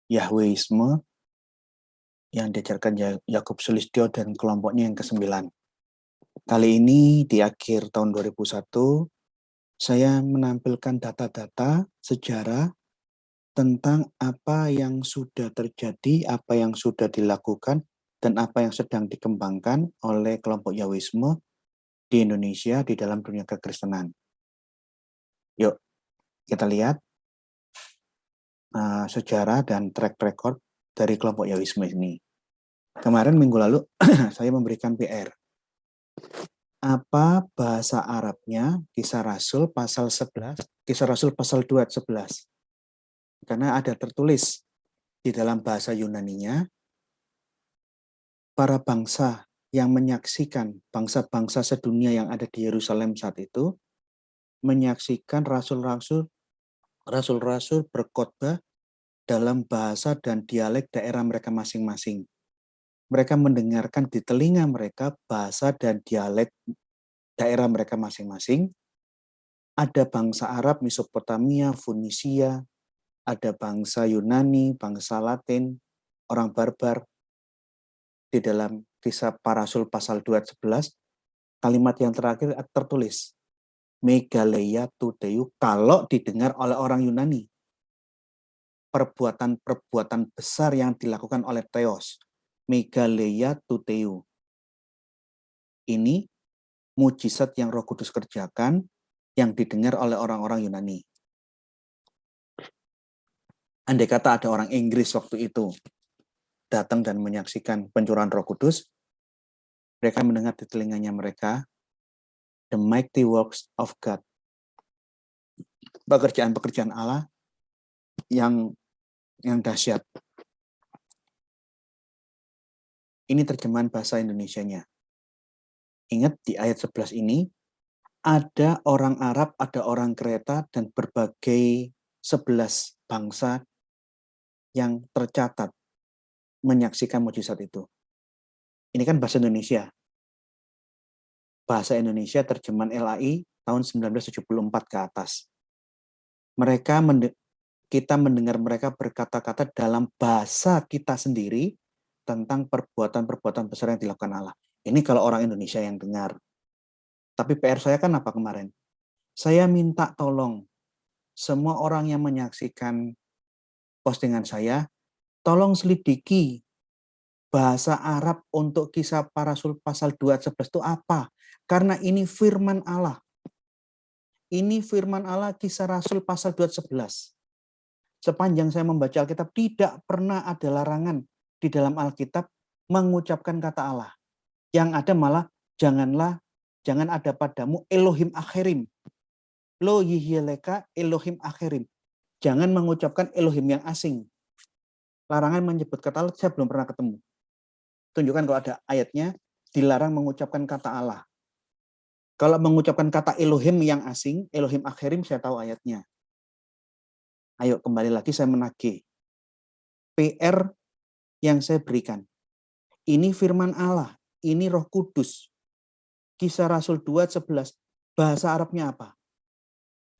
Yahweisme yang diajarkan Yakub Sulistyo dan kelompoknya yang ke-9. Kali ini di akhir tahun 2001, saya menampilkan data-data sejarah tentang apa yang sudah terjadi, apa yang sudah dilakukan, dan apa yang sedang dikembangkan oleh kelompok Yahweisme di Indonesia di dalam dunia kekristenan. Yuk, kita lihat sejarah dan track record dari kelompok Yahweisme ini. Kemarin minggu lalu saya memberikan PR. Apa bahasa Arabnya Kisah Rasul pasal 11, Kisah Rasul pasal 2 ayat 11. Karena ada tertulis di dalam bahasa Yunaninya, para bangsa yang menyaksikan, bangsa-bangsa sedunia yang ada di Yerusalem saat itu, menyaksikan rasul-rasul berkhotbah dalam bahasa dan dialek daerah mereka masing-masing. Mereka mendengarkan di telinga mereka bahasa dan dialek daerah mereka masing-masing. Ada bangsa Arab, Mesopotamia, Fonisia, ada bangsa Yunani, bangsa Latin, orang barbar. Di dalam Kisah Para Rasul pasal 2 ayat 11, kalimat yang terakhir tertulis, Megaleia tuteu, kalau didengar oleh orang Yunani. Perbuatan-perbuatan besar yang dilakukan oleh Theos. Megaleia tuteu. Ini mujizat yang Roh Kudus kerjakan yang didengar oleh orang-orang Yunani. Andai kata ada orang Inggris waktu itu datang dan menyaksikan pencurahan Roh Kudus, mereka mendengar di telinganya mereka the mighty works of God. Pekerjaan-pekerjaan Allah yang dahsyat. Ini terjemahan bahasa Indonesianya. Ingat di ayat 11 ini, ada orang Arab, ada orang Kreta, dan berbagai 11 bangsa yang tercatat menyaksikan mujizat itu. Ini kan bahasa Indonesia. Bahasa Indonesia terjemahan LAI tahun 1974 ke atas. Kita mendengar mereka berkata-kata dalam bahasa kita sendiri tentang perbuatan-perbuatan besar yang dilakukan Allah. Ini kalau orang Indonesia yang dengar. Tapi PR saya kan apa kemarin? Saya minta tolong semua orang yang menyaksikan postingan saya, tolong selidiki bahasa Arab untuk Kisah Para Rasul pasal 2 ayat 11 itu apa? Karena ini firman Allah. Ini firman Allah Kisah Rasul pasal 2 ayat 11. Sepanjang saya membaca Alkitab, tidak pernah ada larangan di dalam Alkitab mengucapkan kata Allah. Yang ada malah, jangan ada padamu Elohim akhirim. Lo yihyeleka Elohim akhirim. Jangan mengucapkan Elohim yang asing. Larangan menyebut kata Allah, saya belum pernah ketemu. Tunjukkan kalau ada ayatnya, dilarang mengucapkan kata Allah. Kalau mengucapkan kata Elohim yang asing, Elohim akhirim, saya tahu ayatnya. Ayo kembali lagi saya menagih. PR yang saya berikan. Ini firman Allah, ini Roh Kudus. Kisah Rasul 2 ayat 11, bahasa Arabnya apa?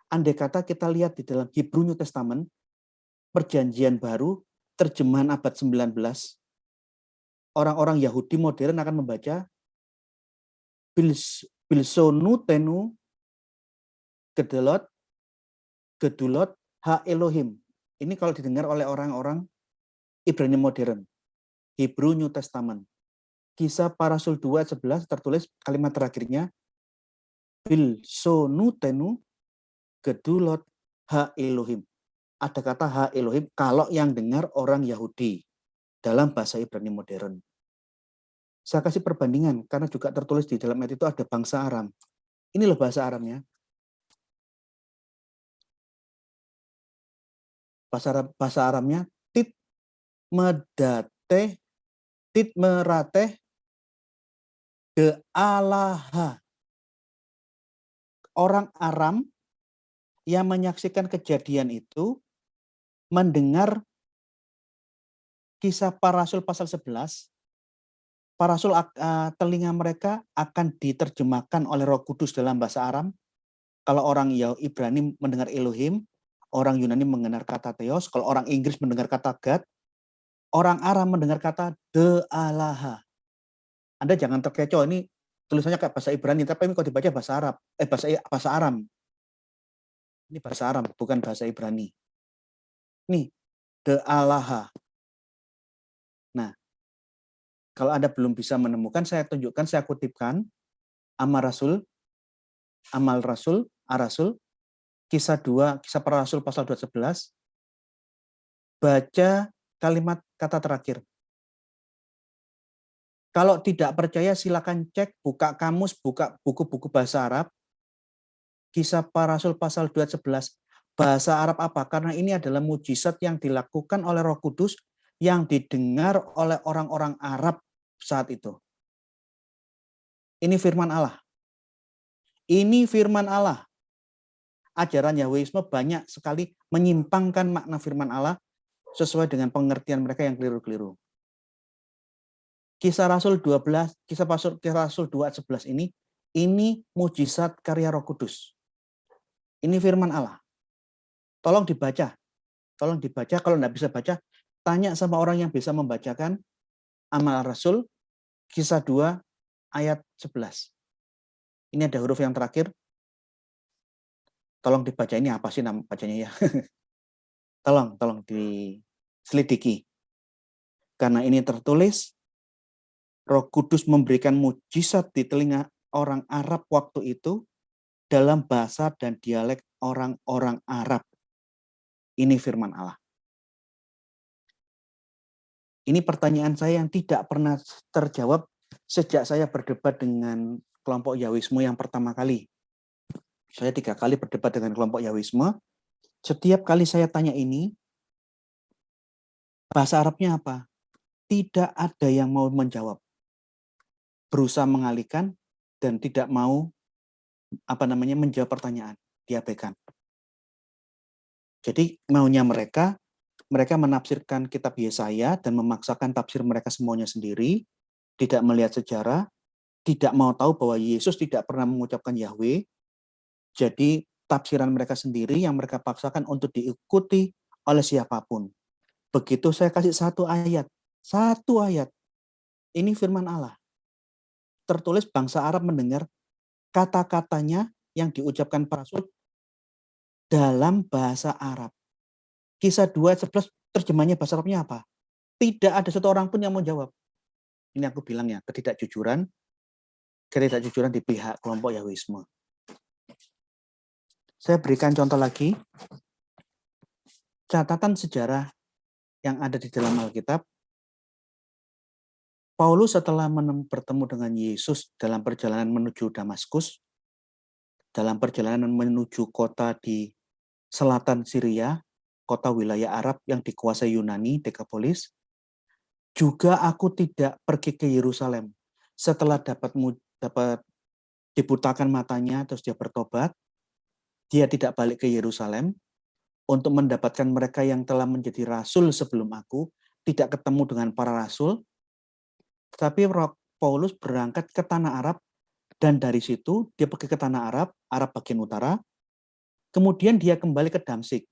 Andai kata kita lihat di dalam Hebrew New Testament, Perjanjian Baru, terjemahan abad 19, orang-orang Yahudi modern akan membaca Bilsonu tenu gedulot ha Elohim. Ini kalau didengar oleh orang-orang Ibrani modern. Hebrew New Testament. Kisah Para Rasul 2 ayat 11 tertulis kalimat terakhirnya Bilsonu tenu gedulot ha Elohim. Ada kata ha Elohim kalau yang dengar orang Yahudi dalam bahasa Ibrani modern. Saya kasih perbandingan karena juga tertulis di dalam ayat itu ada bangsa Aram. Ini loh bahasa Aramnya. Bahasa Aramnya tit merateh de alaha. Orang Aram yang menyaksikan kejadian itu mendengar Kisah Para Rasul pasal 11, para rasul telinga mereka akan diterjemahkan oleh Roh Kudus dalam bahasa Aram. Kalau orang Ibrani mendengar Elohim, orang Yunani mendengar kata Theos, kalau orang Inggris mendengar kata God, orang Aram mendengar kata de'alaha. Anda jangan terkecoh, ini tulisannya kayak bahasa Ibrani, tapi ini kalau dibaca bahasa Arab, bahasa Aram. Ini bahasa Aram, bukan bahasa Ibrani. Nih, de'alaha. Nah, kalau Anda belum bisa menemukan, saya tunjukkan, saya kutipkan Amal Rasul, Ar-Rasul, kisah para Rasul pasal 211, baca kalimat kata terakhir. Kalau tidak percaya silakan cek, buka kamus, buka buku-buku bahasa Arab, kisah para Rasul pasal 211. Bahasa Arab apa? Karena ini adalah mujizat yang dilakukan oleh Roh Kudus yang didengar oleh orang-orang Arab saat itu. Ini firman Allah. Ini firman Allah. Ajaran Yahwisme banyak sekali menyimpangkan makna firman Allah sesuai dengan pengertian mereka yang keliru-keliru. Kisah Rasul 12, kisah Rasul 2:11 ini mujizat karya Roh Kudus. Ini firman Allah. Tolong dibaca. Kalau nggak bisa baca, tanya sama orang yang bisa membacakan Amal Rasul, kisah 2, ayat 11. Ini ada huruf yang terakhir. Tolong dibaca, ini apa sih nama bacanya ya? Tolong diselidiki. Karena ini tertulis, Roh Kudus memberikan mujizat di telinga orang Arab waktu itu dalam bahasa dan dialek orang-orang Arab. Ini firman Allah. Ini pertanyaan saya yang tidak pernah terjawab sejak saya berdebat dengan kelompok Yahwisme yang pertama kali. Saya 3 kali berdebat dengan kelompok Yahwisme. Setiap kali saya tanya ini, bahasa Arabnya apa? Tidak ada yang mau menjawab. Berusaha mengalihkan dan tidak mau menjawab pertanyaan, diabaikan. Jadi maunya mereka menafsirkan kitab Yesaya dan memaksakan tafsir mereka semuanya sendiri, tidak melihat sejarah, tidak mau tahu bahwa Yesus tidak pernah mengucapkan Yahweh. Jadi tafsiran mereka sendiri yang mereka paksakan untuk diikuti oleh siapapun. Begitu saya kasih satu ayat, ini firman Allah. Tertulis bangsa Arab mendengar kata-katanya yang diucapkan para rasul dalam bahasa Arab. Kisah 2:11 terjemahnya bahasa Arabnya apa? Tidak ada satu orang pun yang mau jawab. Ini aku bilang ya, ketidakjujuran di pihak kelompok Yahwisme. Saya berikan contoh lagi. Catatan sejarah yang ada di dalam Alkitab. Paulus setelah bertemu dengan Yesus dalam perjalanan menuju Damaskus, dalam perjalanan menuju kota di selatan Syria, kota wilayah Arab yang dikuasai Yunani, Dekapolis, juga aku tidak pergi ke Yerusalem. Setelah dapat dibutakan matanya, terus dia bertobat, dia tidak balik ke Yerusalem untuk mendapatkan mereka yang telah menjadi rasul sebelum aku, tidak ketemu dengan para rasul, tapi Paulus berangkat ke tanah Arab, dan dari situ dia pergi ke tanah Arab bagian utara, kemudian dia kembali ke Damsyik,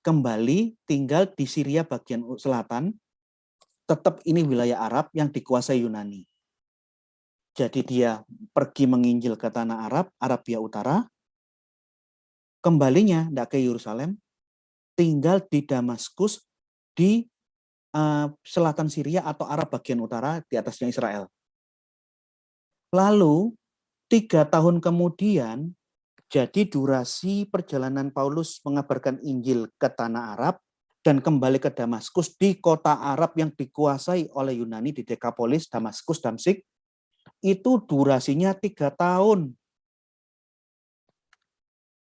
kembali tinggal di Syria bagian selatan, tetap ini wilayah Arab yang dikuasai Yunani. Jadi dia pergi menginjil ke tanah Arabia Utara, kembalinya tidak ke Yerusalem, tinggal di Damaskus di selatan Syria atau Arab bagian utara di atasnya Israel. Lalu 3 tahun kemudian, jadi durasi perjalanan Paulus mengabarkan Injil ke tanah Arab dan kembali ke Damaskus di kota Arab yang dikuasai oleh Yunani di Dekapolis, Damaskus, Damsyik, itu durasinya 3 tahun.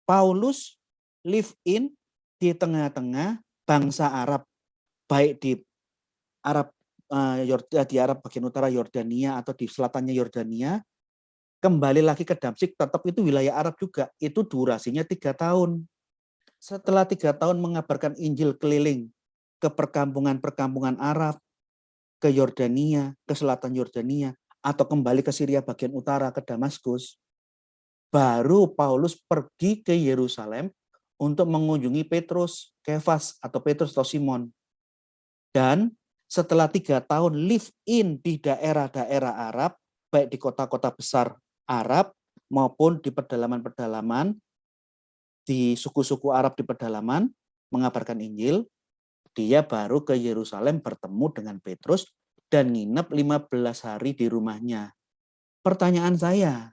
Paulus live in di tengah-tengah bangsa Arab, baik di Arab bagian utara Yordania atau di selatannya Yordania, kembali lagi ke Damsyik, tetap itu wilayah Arab juga. Itu durasinya 3 tahun. Setelah 3 tahun mengabarkan Injil keliling ke perkampungan-perkampungan Arab, ke Yordania, ke selatan Yordania, atau kembali ke Syria bagian utara ke Damaskus, baru Paulus pergi ke Yerusalem untuk mengunjungi Petrus, Kefas atau Petrus atau Simon. Dan setelah 3 tahun live in di daerah-daerah Arab, baik di kota-kota besar Arab maupun di pedalaman-pedalaman, di suku-suku Arab di pedalaman, mengabarkan Injil, dia baru ke Yerusalem bertemu dengan Petrus dan nginep 15 hari di rumahnya. Pertanyaan saya,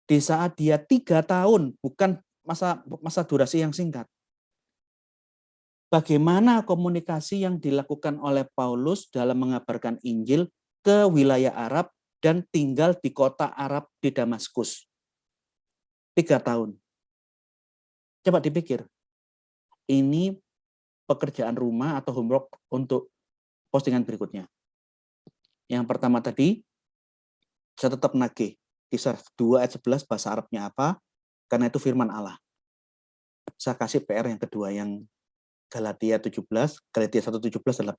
di saat dia 3 tahun, bukan masa durasi yang singkat, bagaimana komunikasi yang dilakukan oleh Paulus dalam mengabarkan Injil ke wilayah Arab dan tinggal di kota Arab di Damaskus? 3 tahun. Coba dipikir, ini pekerjaan rumah atau homework untuk postingan berikutnya. Yang pertama tadi, saya tetap nagih. Kisah 2 ayat 11 bahasa Arabnya apa? Karena itu firman Allah. Saya kasih PR yang kedua, yang Galatia 17, Galatia 1, 17, 18.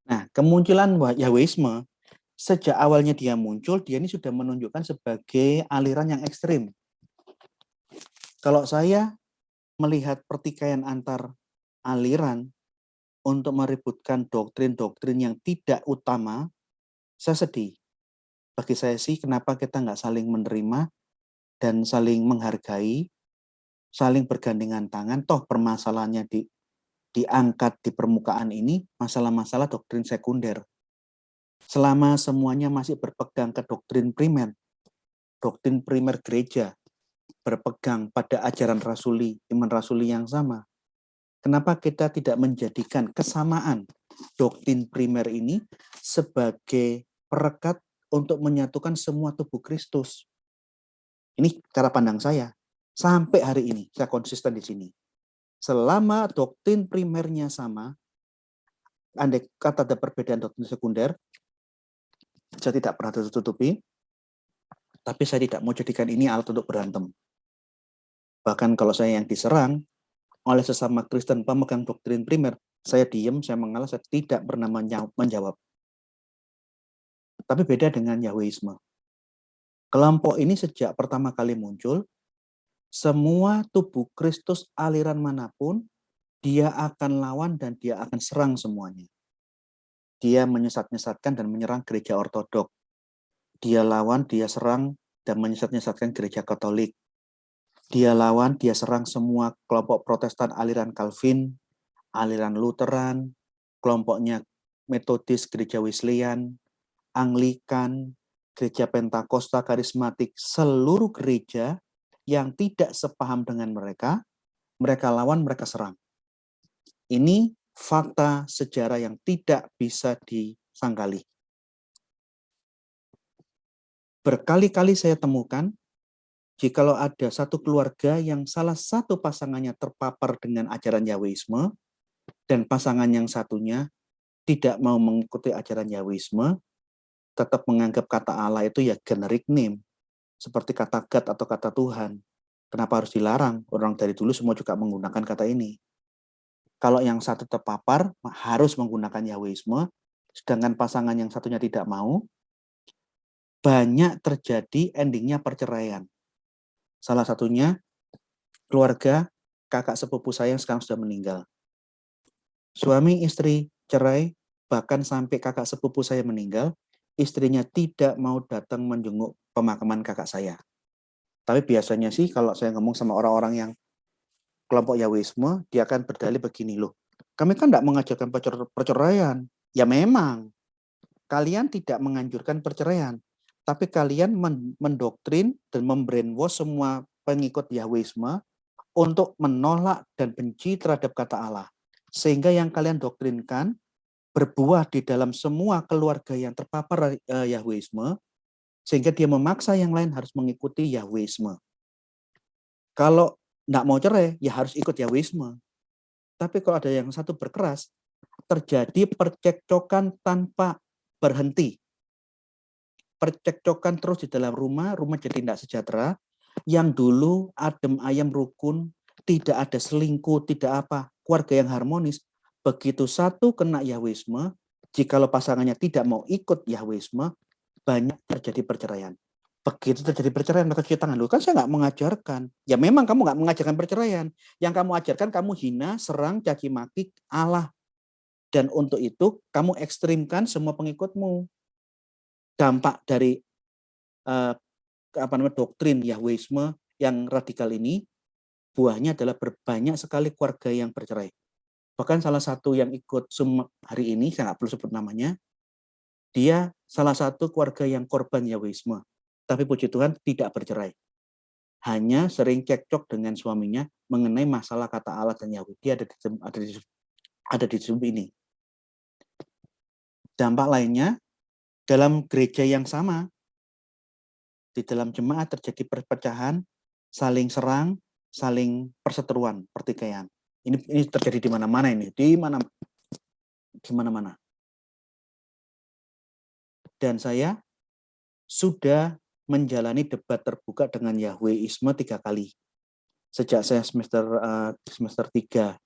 Nah, kemunculan Yahwisme, sejak awalnya dia muncul, dia ini sudah menunjukkan sebagai aliran yang ekstrim. Kalau saya melihat pertikaian antar aliran untuk meributkan doktrin-doktrin yang tidak utama, saya sedih. Bagi saya sih, kenapa kita nggak saling menerima dan saling menghargai, saling bergandengan tangan, toh permasalahannya diangkat di permukaan ini, masalah-masalah doktrin sekunder. Selama semuanya masih berpegang ke doktrin primer gereja, berpegang pada ajaran rasuli, iman rasuli yang sama, kenapa kita tidak menjadikan kesamaan doktrin primer ini sebagai perekat untuk menyatukan semua tubuh Kristus? Ini cara pandang saya. Sampai hari ini, saya konsisten di sini. Selama doktrin primernya sama, andai kata ada perbedaan doktrin sekunder, saya tidak pernah tutupi, tapi saya tidak mau jadikan ini alat untuk berantem. Bahkan kalau saya yang diserang oleh sesama Kristen pemegang doktrin primer, saya diam, saya mengalah, saya tidak pernah menjawab. Tapi beda dengan Yahwisme. Kelompok ini sejak pertama kali muncul, semua tubuh Kristus aliran manapun, dia akan lawan dan dia akan serang semuanya. Dia menyesat-nyesatkan dan menyerang gereja ortodok. Dia lawan, dia serang dan menyesat-nyesatkan gereja Katolik. Dia lawan, dia serang semua kelompok Protestan aliran Calvin, aliran Lutheran, kelompoknya Metodis, gereja Wesleyan, Anglikan, gereja Pentakosta, karismatik, seluruh gereja yang tidak sepaham dengan mereka lawan, mereka serang. Ini fakta sejarah yang tidak bisa disangkali. Berkali-kali saya temukan, jikalau ada satu keluarga yang salah satu pasangannya terpapar dengan ajaran Yahwisme, dan pasangan yang satunya tidak mau mengikuti ajaran Yahwisme, tetap menganggap kata Allah itu ya generic name, seperti kata God atau kata Tuhan. Kenapa harus dilarang? Orang dari dulu semua juga menggunakan kata ini. Kalau yang satu terpapar, harus menggunakan Yahwisme, sedangkan pasangan yang satunya tidak mau, banyak terjadi endingnya perceraian. Salah satunya, keluarga kakak sepupu saya yang sekarang sudah meninggal. Suami istri cerai, bahkan sampai kakak sepupu saya meninggal, istrinya tidak mau datang menjenguk pemakaman kakak saya. Tapi biasanya sih kalau saya ngomong sama orang-orang yang kelompok Yahwisme, dia akan berdalih begini, loh, kami kan tidak mengajarkan perceraian. Ya memang, kalian tidak menganjurkan perceraian, tapi kalian mendoktrin dan membrainwash semua pengikut Yahwisme untuk menolak dan benci terhadap kata Allah. Sehingga yang kalian doktrinkan berbuah di dalam semua keluarga yang terpapar Yahwisme, sehingga dia memaksa yang lain harus mengikuti Yahwisme. Kalau tidak mau cerai, ya harus ikut Yahwisme. Tapi kalau ada yang satu berkeras, terjadi percekcokan tanpa berhenti. Percekcokan terus di dalam rumah jadi tidak sejahtera. Yang dulu adem ayam rukun, tidak ada selingkuh, tidak apa, keluarga yang harmonis. Begitu satu kena Yahwisme, jikalau pasangannya tidak mau ikut Yahwisme, banyak terjadi perceraian. Begitu terjadi perceraian, maka cuci tangan. Loh, kan saya nggak mengajarkan. Ya memang kamu nggak mengajarkan perceraian. Yang kamu ajarkan, kamu hina, serang, caci maki Allah. Dan untuk itu kamu ekstrimkan semua pengikutmu. Dampak dari doktrin Yahwisme yang radikal ini, buahnya adalah berbanyak sekali keluarga yang bercerai. Bahkan salah satu yang ikut Zoom hari ini, saya nggak perlu sebut namanya, dia salah satu keluarga yang korban Yahwisme. Tapi puji Tuhan tidak bercerai. Hanya sering cekcok dengan suaminya mengenai masalah kata Allah dan Yahweh. Dia ada di Zoom ini. Dampak lainnya, dalam gereja yang sama, di dalam jemaat terjadi perpecahan, saling serang, saling perseteruan, pertikaian. Ini terjadi di mana-mana ini, di mana-mana. Dan saya sudah menjalani debat terbuka dengan Yahweisme 3 kali. Sejak saya semester 3,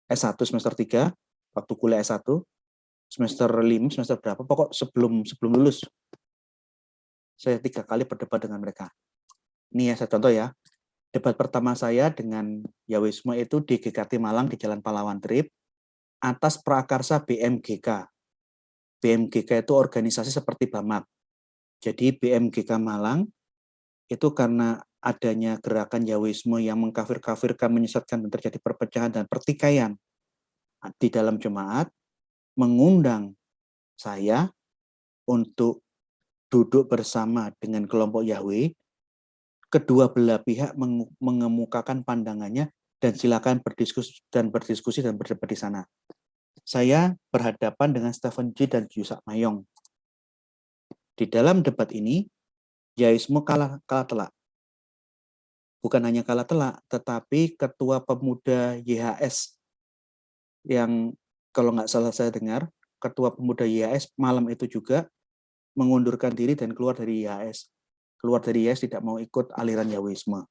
S1 semester 3, waktu kuliah S1, semester 5, semester berapa, pokok sebelum lulus, saya 3 kali berdebat dengan mereka. Ini ya, saya contoh ya. Debat pertama saya dengan Yahweisme itu di GKT Malang di Jalan Pahlawan Trip atas prakarsa BMGK. BMGK itu organisasi seperti BAMAK. Jadi BMGK Malang itu karena adanya gerakan Yahweisme yang mengkafir-kafirkan, menyesatkan, dan terjadi perpecahan dan pertikaian di dalam jemaat, mengundang saya untuk duduk bersama dengan kelompok Yahweh. Kedua belah pihak mengemukakan pandangannya dan silakan berdiskusi dan berdebat di sana. Saya berhadapan dengan Stephen G. dan Yusak Mayong. Di dalam debat ini, Yahwisme kalah telak. Bukan hanya kalah telak, tetapi ketua pemuda YHS yang kalau nggak salah saya dengar, ketua pemuda YHS malam itu juga mengundurkan diri dan keluar dari YHS. Keluar dari YHS tidak mau ikut aliran Yahwisme.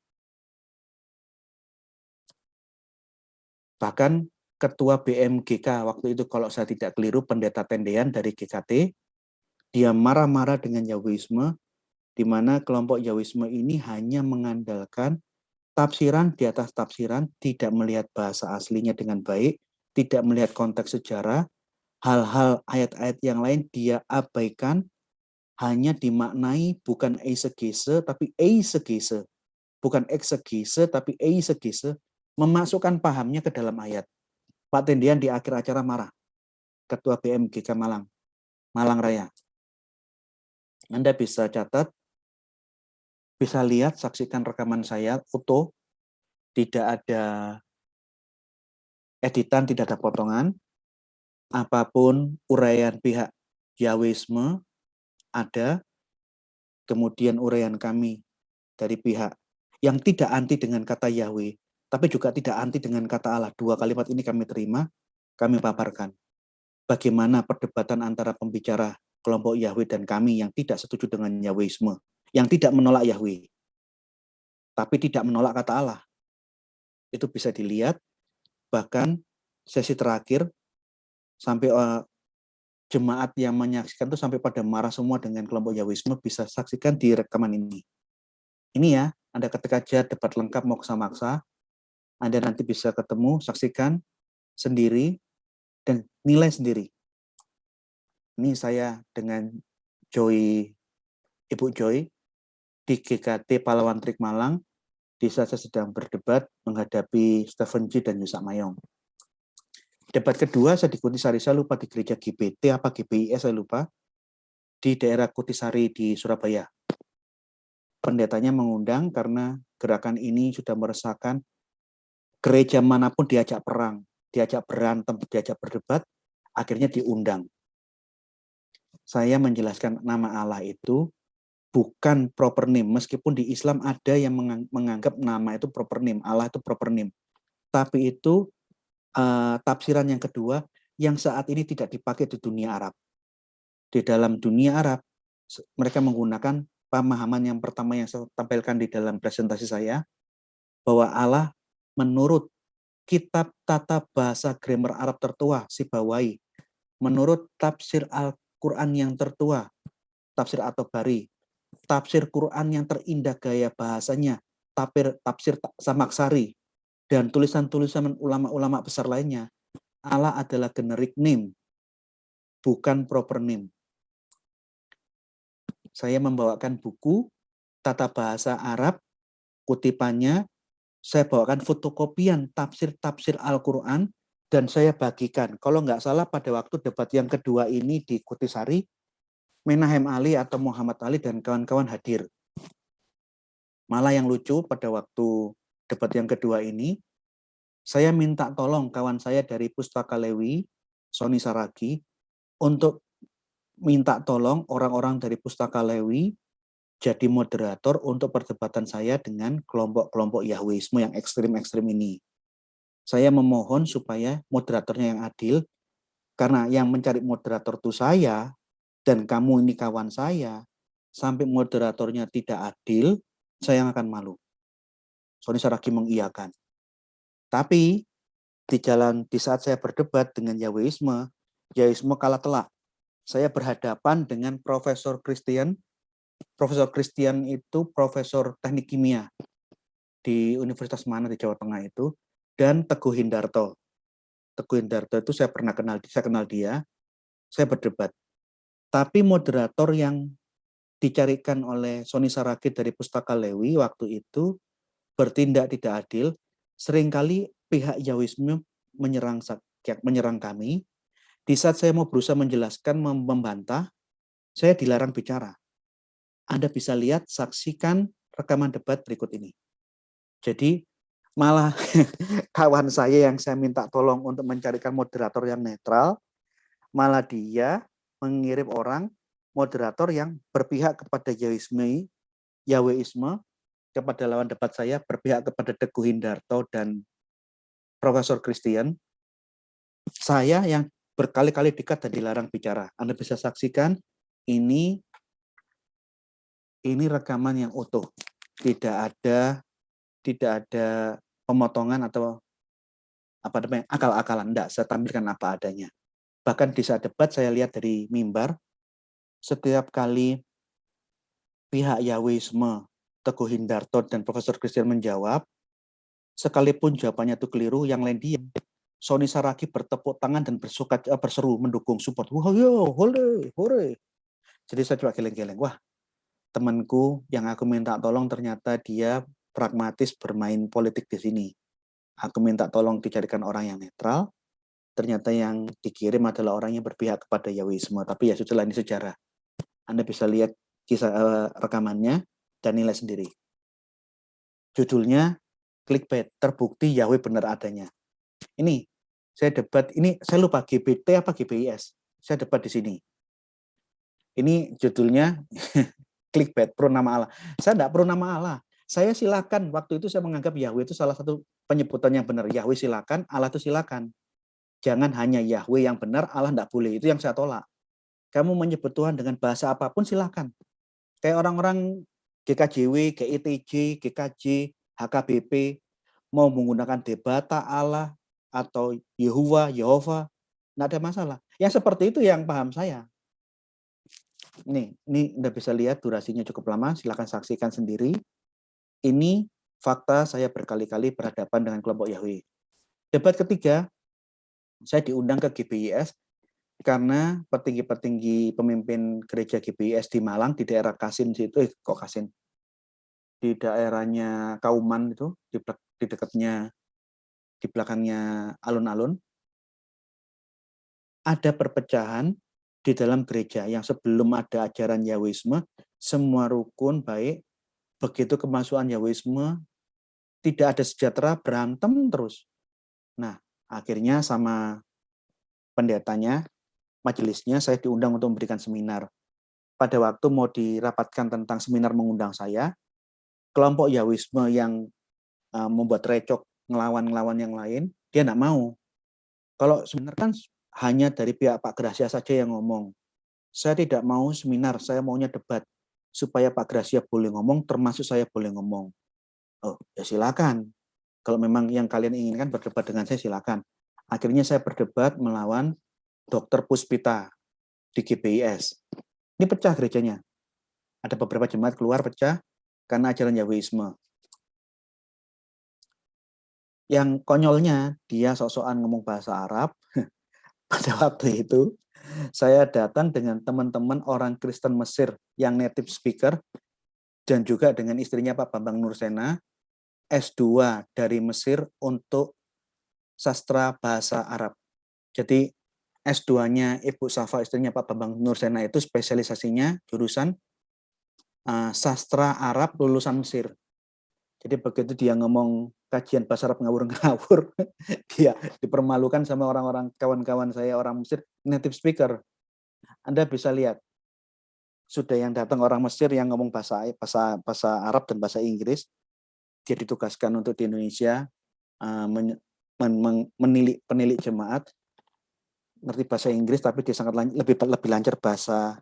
Bahkan ketua BMGK waktu itu kalau saya tidak keliru, pendeta tendean dari GKT, dia marah-marah dengan Yahwisme, di mana kelompok Yahwisme ini hanya mengandalkan tafsiran di atas tafsiran, tidak melihat bahasa aslinya dengan baik, tidak melihat konteks sejarah, hal-hal ayat-ayat yang lain dia abaikan, hanya dimaknai bukan eisegese tapi eisegese, bukan eksegese tapi eisegese, memasukkan pahamnya ke dalam ayat. Pak Tendian di akhir acara marah, ketua BMGK Malang Raya. Anda bisa catat, bisa lihat, saksikan rekaman saya, foto, tidak ada editan, tidak ada potongan, apapun uraian pihak Yahwisme ada, kemudian uraian kami dari pihak yang tidak anti dengan kata Yahweh, tapi juga tidak anti dengan kata Allah. 2 kalimat ini kami terima, kami paparkan. Bagaimana perdebatan antara pembicara kelompok Yahweh dan kami yang tidak setuju dengan Yahwisme, yang tidak menolak Yahweh, tapi tidak menolak kata Allah. Itu bisa dilihat, bahkan sesi terakhir, sampai jemaat yang menyaksikan itu sampai pada marah semua dengan kelompok Yahwisme, bisa saksikan di rekaman ini. Ini ya, Anda ketika aja debat lengkap Moksa-Maksa, Anda nanti bisa ketemu, saksikan sendiri, dan nilai sendiri. Ini saya dengan Ibu Joy, di GKT Pahlawan Trik Malang, di saat saya sedang berdebat menghadapi Stephen G. dan Yusak Mayong. Debat kedua saya di Kutisari, saya lupa di gereja GBT apa GBIS, saya lupa, di daerah Kutisari di Surabaya. Pendetanya mengundang karena gerakan ini sudah meresahkan, gereja manapun diajak perang, diajak berantem, diajak berdebat, akhirnya diundang. Saya menjelaskan nama Allah itu bukan proper name, meskipun di Islam ada yang menganggap nama itu proper name, Allah itu proper name. Tapi itu tafsiran yang kedua yang saat ini tidak dipakai di dunia Arab. Di dalam dunia Arab, mereka menggunakan pemahaman yang pertama yang saya tampilkan di dalam presentasi saya, bahwa Allah menurut kitab tata bahasa grammar Arab tertua, Sibawai, menurut tafsir Al-Quran yang tertua, tafsir At-Tabari, tafsir Quran yang terindah gaya bahasanya, tafsir Samaksari, dan tulisan-tulisan ulama-ulama besar lainnya, Allah adalah generic name, bukan proper name. Saya membawakan buku tata bahasa Arab, kutipannya, saya bawakan fotokopian tafsir-tafsir Al-Quran, dan saya bagikan. Kalau nggak salah pada waktu debat yang kedua ini di Kutisari, Menahem Ali atau Muhammad Ali dan kawan-kawan hadir. Malah yang lucu pada waktu debat yang kedua ini, saya minta tolong kawan saya dari Pustaka Lewi, Sony Saragi, untuk minta tolong orang-orang dari Pustaka Lewi jadi moderator untuk perdebatan saya dengan kelompok-kelompok Yahwisme yang ekstrim-ekstrim ini. Saya memohon supaya moderatornya yang adil, karena yang mencari moderator itu saya, dan kamu ini kawan saya, sampai moderatornya tidak adil, saya yang akan malu. Sony Saragi mengiyakan. Tapi di saat saya berdebat dengan Yahwisme kalah telak. Saya berhadapan dengan Profesor Christian. Profesor Christian itu profesor teknik kimia di Universitas mana di Jawa Tengah itu, dan Teguh Hindarto. Teguh Hindarto itu saya kenal dia, saya berdebat. Tapi moderator yang dicarikan oleh Sony Saragi dari Pustaka Lewi waktu itu bertindak tidak adil. Seringkali pihak Yahwisme menyerang kami. Di saat saya mau berusaha menjelaskan, membantah, saya dilarang bicara. Anda bisa lihat, saksikan rekaman debat berikut ini. Jadi malah kawan saya yang saya minta tolong untuk mencarikan moderator yang netral, malah dia mengirim orang moderator yang berpihak kepada Yahwisme, kepada lawan debat saya, berpihak kepada Teguh Hindarto dan Profesor Christian. Saya yang berkali-kali dekat dan dilarang bicara. Anda bisa saksikan, ini rekaman yang utuh. Tidak ada pemotongan atau akal-akalan. Enggak, saya tampilkan apa adanya. Bahkan di saat debat saya lihat dari mimbar, setiap kali pihak Yahwisme, Teguh Hindarto dan Profesor Christian menjawab, sekalipun jawabannya itu keliru, yang lain diam. Sony Saragi bertepuk tangan dan berseru mendukung support. Wah, yo, hore. Jadi saya coba geleng-geleng. Wah, temanku yang aku minta tolong ternyata dia pragmatis bermain politik di sini. Aku minta tolong dicarikan orang yang netral. Ternyata yang dikirim adalah orang yang berpihak kepada Yahwisme. Tapi ya sudahlah, ini sejarah. Anda bisa lihat kisah rekamannya dan nilai sendiri. Judulnya clickbait, terbukti Yahweh benar adanya. Ini saya debat, ini saya lupa GBT apa GBIS. Saya debat di sini. Ini judulnya clickbait, pro nama Allah. Saya tidak pro nama Allah. Saya silakan, waktu itu saya menganggap Yahweh itu salah satu penyebutan yang benar. Yahweh silakan, Allah itu silakan. Jangan hanya Yahweh yang benar, Allah tidak boleh. Itu yang saya tolak. Kamu menyebut Tuhan dengan bahasa apapun silakan. Kayak orang-orang GKJW, GITJ, GKJ, HKBP, mau menggunakan debata Allah atau Yehova, nggak ada masalah. Yang seperti itu yang paham saya. Ini Anda bisa lihat durasinya cukup lama, silakan saksikan sendiri. Ini fakta saya berkali-kali berhadapan dengan kelompok Yahweh. Debat ketiga, saya diundang ke GBIS karena petinggi-petinggi pemimpin gereja GBIS di Malang, di daerah Kasin situ, di daerahnya Kauman itu, di dekatnya, di belakangnya alun-alun, ada perpecahan di dalam gereja yang sebelum ada ajaran Yahwisme, semua rukun baik, begitu kemasukan Yahwisme, tidak ada sejahtera, berantem terus. Nah, akhirnya sama pendetanya, majelisnya, saya diundang untuk memberikan seminar. Pada waktu mau dirapatkan tentang seminar mengundang saya, kelompok Yahwisme yang membuat recok ngelawan yang lain, dia tidak mau. Kalau seminar kan hanya dari pihak Pak Gracia saja yang ngomong. Saya tidak mau seminar, saya maunya debat. Supaya Pak Gracia boleh ngomong, termasuk saya boleh ngomong. Oh, ya silakan. Kalau memang yang kalian inginkan berdebat dengan saya, silakan. Akhirnya saya berdebat melawan Dr. Puspita di GBIS. Ini pecah gerejanya. Ada beberapa jemaat keluar pecah karena ajaran Yahwisme. Yang konyolnya, dia sok-sokan ngomong bahasa Arab. Pada waktu itu, saya datang dengan teman-teman orang Kristen Mesir yang native speaker, dan juga dengan istrinya Pak Bambang Nursena, S2 dari Mesir untuk sastra bahasa Arab. Jadi S2-nya Ibu Safa, istrinya Pak Bambang Nursena itu spesialisasinya jurusan sastra Arab lulusan Mesir. Jadi begitu dia ngomong kajian bahasa Arab ngawur-ngawur, dia dipermalukan sama orang-orang kawan-kawan saya orang Mesir, native speaker. Anda bisa lihat, sudah yang datang orang Mesir yang ngomong bahasa Arab dan bahasa Inggris, dia ditugaskan untuk di Indonesia penilik jemaat, ngerti bahasa Inggris, tapi dia sangat lebih lancar bahasa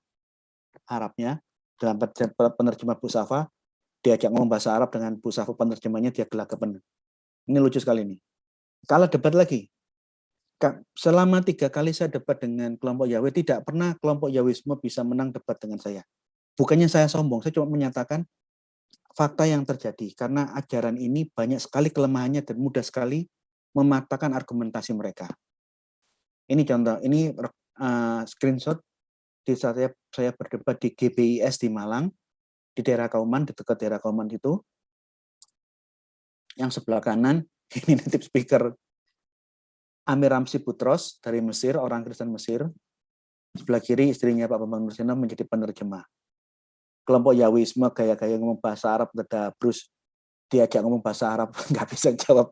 Arabnya. Dalam penerjemah Bu Safa, diajak ngomong bahasa Arab dengan Bu Safa penerjemahnya, dia gelagapan. Ini lucu sekali nih. Kalau debat lagi, selama 3 kali saya debat dengan kelompok Yahweh, tidak pernah kelompok Yahwisme bisa menang debat dengan saya. Bukannya saya sombong, saya cuma menyatakan fakta yang terjadi. Karena ajaran ini banyak sekali kelemahannya dan mudah sekali mematahkan argumentasi mereka. Ini contoh, ini screenshot di saat saya berdebat di GBIS di Malang, di daerah Kauman, di dekat daerah Kauman itu. Yang sebelah kanan, ini native speaker Amir Ramsi Putros dari Mesir, orang Kristen Mesir. Sebelah kiri istrinya Pak Bambang Nursena menjadi penerjemah. Kelompok Yahwisme gaya-gaya ngomong bahasa Arab, Bruce diajak ngomong bahasa Arab, nggak bisa jawab.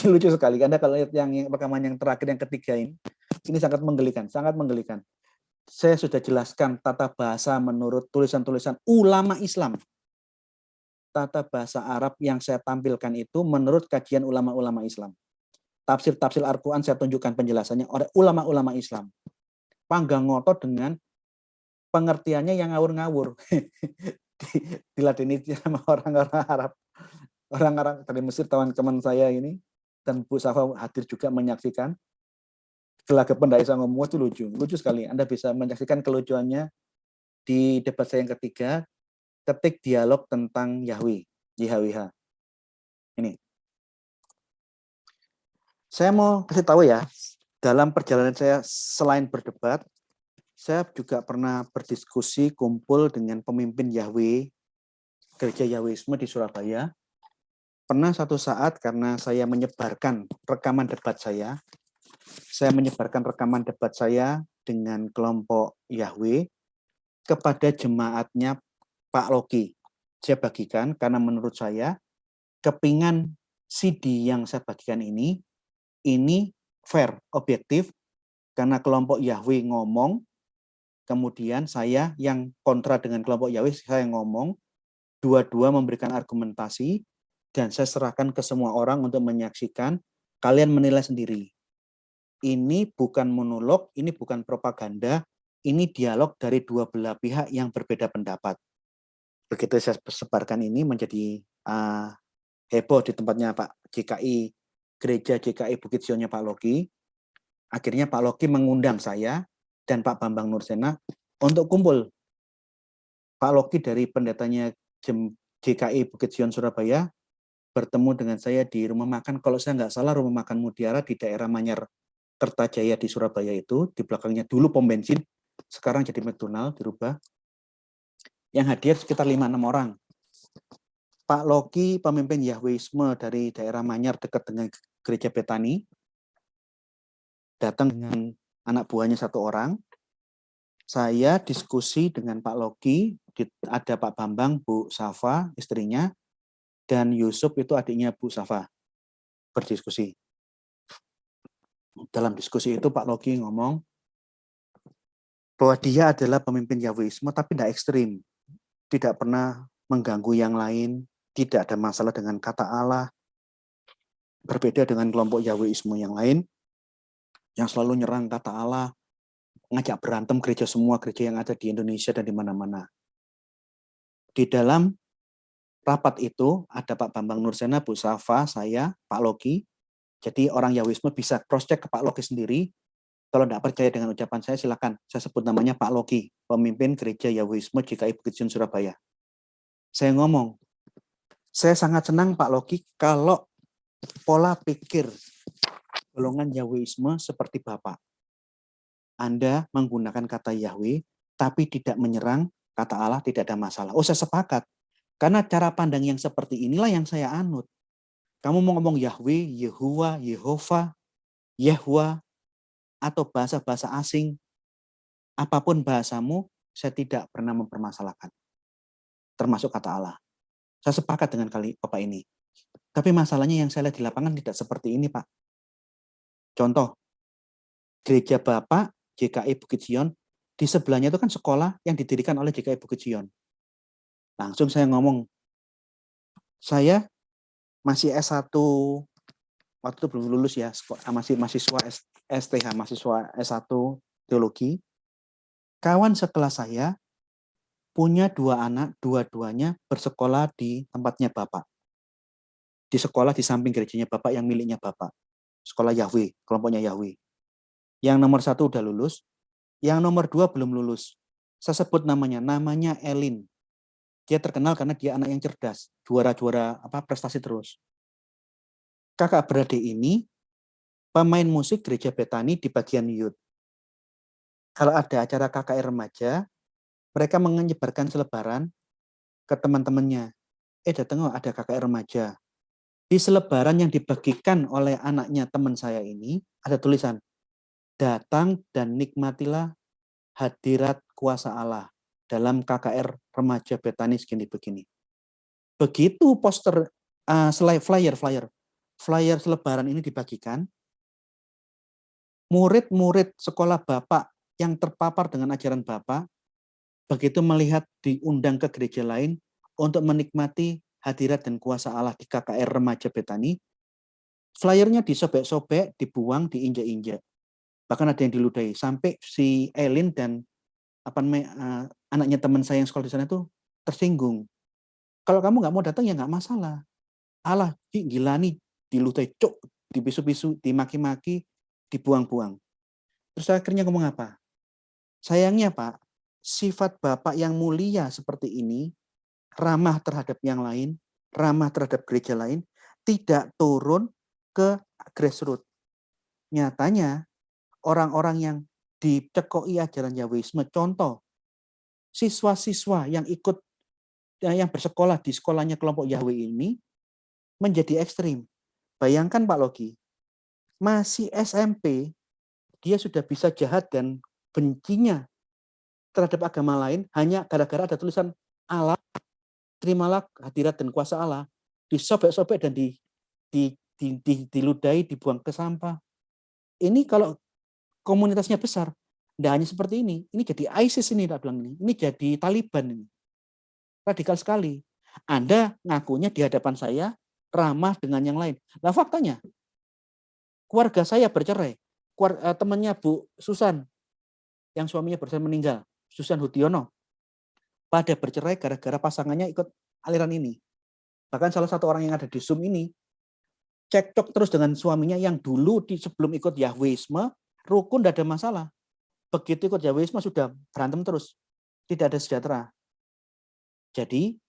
Lucu sekali. Anda kalau lihat yang rekaman yang terakhir, yang ketiga ini sangat menggelikan, sangat menggelikan. Saya sudah jelaskan tata bahasa menurut tulisan-tulisan ulama Islam. Tata bahasa Arab yang saya tampilkan itu menurut kajian ulama-ulama Islam. Tafsir-tafsir Al-Quran saya tunjukkan penjelasannya oleh ulama-ulama Islam. Panggang ngotot dengan pengertiannya yang ngawur-ngawur. Diladeni sama orang-orang Arab. Orang-orang dari Mesir, teman-teman saya ini, dan Bu Safa hadir juga menyaksikan. Gelagapan dari saya ngomong itu lucu sekali. Anda bisa menyaksikan kelucuannya di debat saya yang ketiga, ketik dialog tentang Yahweh, YHWH. Ini. Saya mau kasih tahu ya, dalam perjalanan saya selain berdebat, saya juga pernah berdiskusi kumpul dengan pemimpin Yahweh, gereja Yahwisme di Surabaya. Pernah satu saat karena saya menyebarkan rekaman debat saya menyebarkan rekaman debat saya dengan kelompok Yahweh kepada jemaatnya Pak Loki. Saya bagikan karena menurut saya kepingan CD yang saya bagikan ini fair, objektif, karena kelompok Yahweh ngomong, kemudian saya yang kontra dengan kelompok Yahweh, saya ngomong, dua-dua memberikan argumentasi, dan saya serahkan ke semua orang untuk menyaksikan, kalian menilai sendiri. Ini bukan monolog, ini bukan propaganda, ini dialog dari dua belah pihak yang berbeda pendapat. Begitu saya sebarkan ini menjadi heboh di tempatnya Pak GKI, gereja GKI Bukit Sionnya Pak Loki. Akhirnya Pak Loki mengundang saya dan Pak Bambang Nursena untuk kumpul. Pak Loki dari pendetanya GKI Bukit Sion Surabaya bertemu dengan saya di rumah makan, kalau saya nggak salah rumah makan Mutiara di daerah Manyar Kertajaya di Surabaya itu, di belakangnya dulu pom bensin, sekarang jadi McDonald, dirubah. Yang hadir sekitar 5-6 orang. Pak Loki, pemimpin Yahwisme dari daerah Manyar dekat dengan gereja Betani, datang dengan anak buahnya 1 orang. Saya diskusi dengan Pak Loki, ada Pak Bambang, Bu Safa, istrinya, dan Yusuf itu adiknya Bu Safa, berdiskusi. Dalam diskusi itu Pak Loki ngomong bahwa dia adalah pemimpin Yahwisme tapi tidak ekstrim, tidak pernah mengganggu yang lain, tidak ada masalah dengan kata Allah, berbeda dengan kelompok Yahwisme yang lain yang selalu nyerang kata Allah, ngajak berantem gereja, semua gereja yang ada di Indonesia dan di mana-mana. Di dalam rapat itu ada Pak Bambang Nursena, Bu Safa, saya, Pak Loki. Jadi orang Yahwisme bisa cross-check ke Pak Loki sendiri. Kalau tidak percaya dengan ucapan saya, silakan. Saya sebut namanya Pak Loki, pemimpin gereja Yahwisme GKI Bukit Sion Surabaya. Saya ngomong, saya sangat senang Pak Loki kalau pola pikir golongan Yahweisme seperti Bapak. Anda menggunakan kata Yahweh, tapi tidak menyerang kata Allah, tidak ada masalah. Oh, saya sepakat. Karena cara pandang yang seperti inilah yang saya anut. Kamu mau ngomong Yahweh, Yehuwa, Yehova, Yehwa, atau bahasa-bahasa asing, apapun bahasamu, saya tidak pernah mempermasalahkan. Termasuk kata Allah. Saya sepakat dengan kali Bapak ini. Tapi masalahnya yang saya lihat di lapangan tidak seperti ini, Pak. Contoh, gereja Bapak, JKI Bukit Sion, di sebelahnya itu kan sekolah yang didirikan oleh JKI Bukit Sion. Langsung saya ngomong, saya masih S1, waktu itu belum lulus ya, masih mahasiswa STH, mahasiswa S1 teologi. Kawan sekelas saya punya 2 anak, dua-duanya bersekolah di tempatnya Bapak. Di sekolah di samping gerejanya Bapak yang miliknya Bapak. Sekolah Yahweh, kelompoknya Yahweh. Yang nomor 1 udah lulus, yang nomor 2 belum lulus. Saya sebut namanya Elin. Dia terkenal karena dia anak yang cerdas, juara-juara prestasi terus. Kakak beradik ini pemain musik gereja Betani di bagian youth. Kalau ada acara KKR remaja, mereka menyebarkan selebaran ke teman-temannya. Datang ada KKR remaja. Di selebaran yang dibagikan oleh anaknya teman saya ini, ada tulisan, datang dan nikmatilah hadirat kuasa Allah dalam KKR remaja Betani segini begini. Begitu poster, flyer selebaran ini dibagikan, murid-murid sekolah Bapak yang terpapar dengan ajaran Bapak, begitu melihat diundang ke gereja lain untuk menikmati hadirat dan kuasa Allah di KKR Remaja Betani, flyernya disobek-sobek, dibuang, diinjak-injak. Bahkan ada yang diludahi. Sampai si Elin dan anaknya teman saya yang sekolah di sana itu tersinggung. Kalau kamu nggak mau datang ya nggak masalah. Allah, gila nih, diludahi, cuk, dibisu-bisu, dimaki-maki, dibuang-buang. Terus akhirnya ngomong apa? Sayangnya Pak, sifat Bapak yang mulia seperti ini, ramah terhadap yang lain, ramah terhadap gereja lain, tidak turun ke grassroots. Nyatanya, orang-orang yang dicekoi ajaran Yahwisme, contoh, siswa-siswa yang ikut, yang bersekolah di sekolahnya kelompok Yahweh ini, menjadi ekstrim. Bayangkan Pak Logi, masih SMP, dia sudah bisa jahat dan bencinya terhadap agama lain hanya gara-gara ada tulisan Allah, terimalah hadirat dan kuasa Allah, disobek-sobek dan diludahi, dibuang ke sampah. Ini kalau komunitasnya besar, tidak hanya seperti ini jadi ISIS ini, tak bilang ini jadi Taliban ini. Radikal sekali. Anda ngakunya di hadapan saya ramah dengan yang lain. Nah faktanya, keluarga saya bercerai. Temannya Bu Susan, yang suaminya barusan meninggal, Susan Hudiono, pada bercerai gara-gara pasangannya ikut aliran ini. Bahkan salah satu orang yang ada di Zoom ini, cekcok terus dengan suaminya yang dulu sebelum ikut Yahwisme, rukun tidak ada masalah. Begitu ikut Yahwisme sudah berantem terus. Tidak ada sejahtera. Jadi,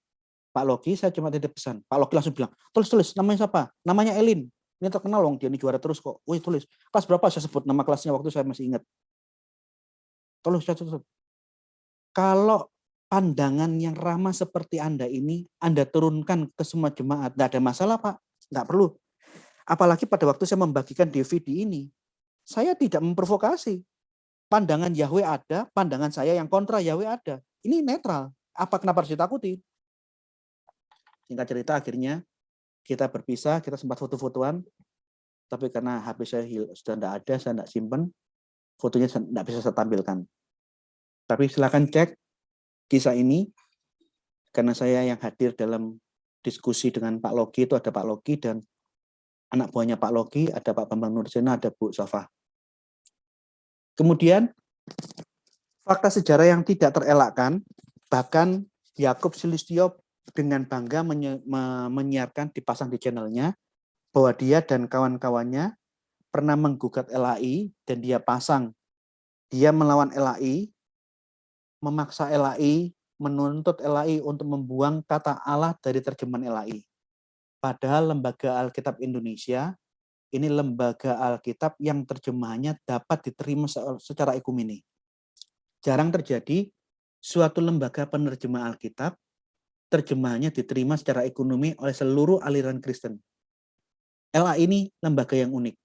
Pak Logi, saya cuma titip pesan. Pak Logi langsung bilang, tulis, namanya siapa? Namanya Elin. Ini terkenal loh, dia ini juara terus kok. Wih, tulis. Kelas berapa? Saya sebut nama kelasnya waktu saya masih ingat. Tulis. Kalau pandangan yang ramah seperti Anda ini, Anda turunkan ke semua jemaat, tidak ada masalah Pak. Nggak perlu. Apalagi pada waktu saya membagikan DVD ini, saya tidak memprovokasi. Pandangan Yahweh ada, pandangan saya yang kontra Yahweh ada. Ini netral. Kenapa harus ditakuti? Singkat cerita, akhirnya kita berpisah, kita sempat foto-fotoan, tapi karena HP saya sudah tidak ada, saya tidak simpan, fotonya tidak bisa saya tampilkan. Tapi silakan cek kisah ini, karena saya yang hadir dalam diskusi dengan Pak Logi, itu ada Pak Logi dan anak buahnya Pak Logi, ada Pak Bambang Nursena, ada Bu Sofa. Kemudian, fakta sejarah yang tidak terelakkan, bahkan Yakub Sulistyo dengan bangga menyiarkan, dipasang di channelnya, bahwa dia dan kawan-kawannya pernah menggugat LAI dan dia pasang. Dia melawan LAI, memaksa LAI, menuntut LAI untuk membuang kata Allah dari terjemahan LAI. Padahal Lembaga Alkitab Indonesia ini lembaga Alkitab yang terjemahannya dapat diterima secara ekumeni. Jarang terjadi suatu lembaga penerjemah Alkitab terjemahannya diterima secara ekonomi oleh seluruh aliran Kristen. LA ini lembaga yang unik.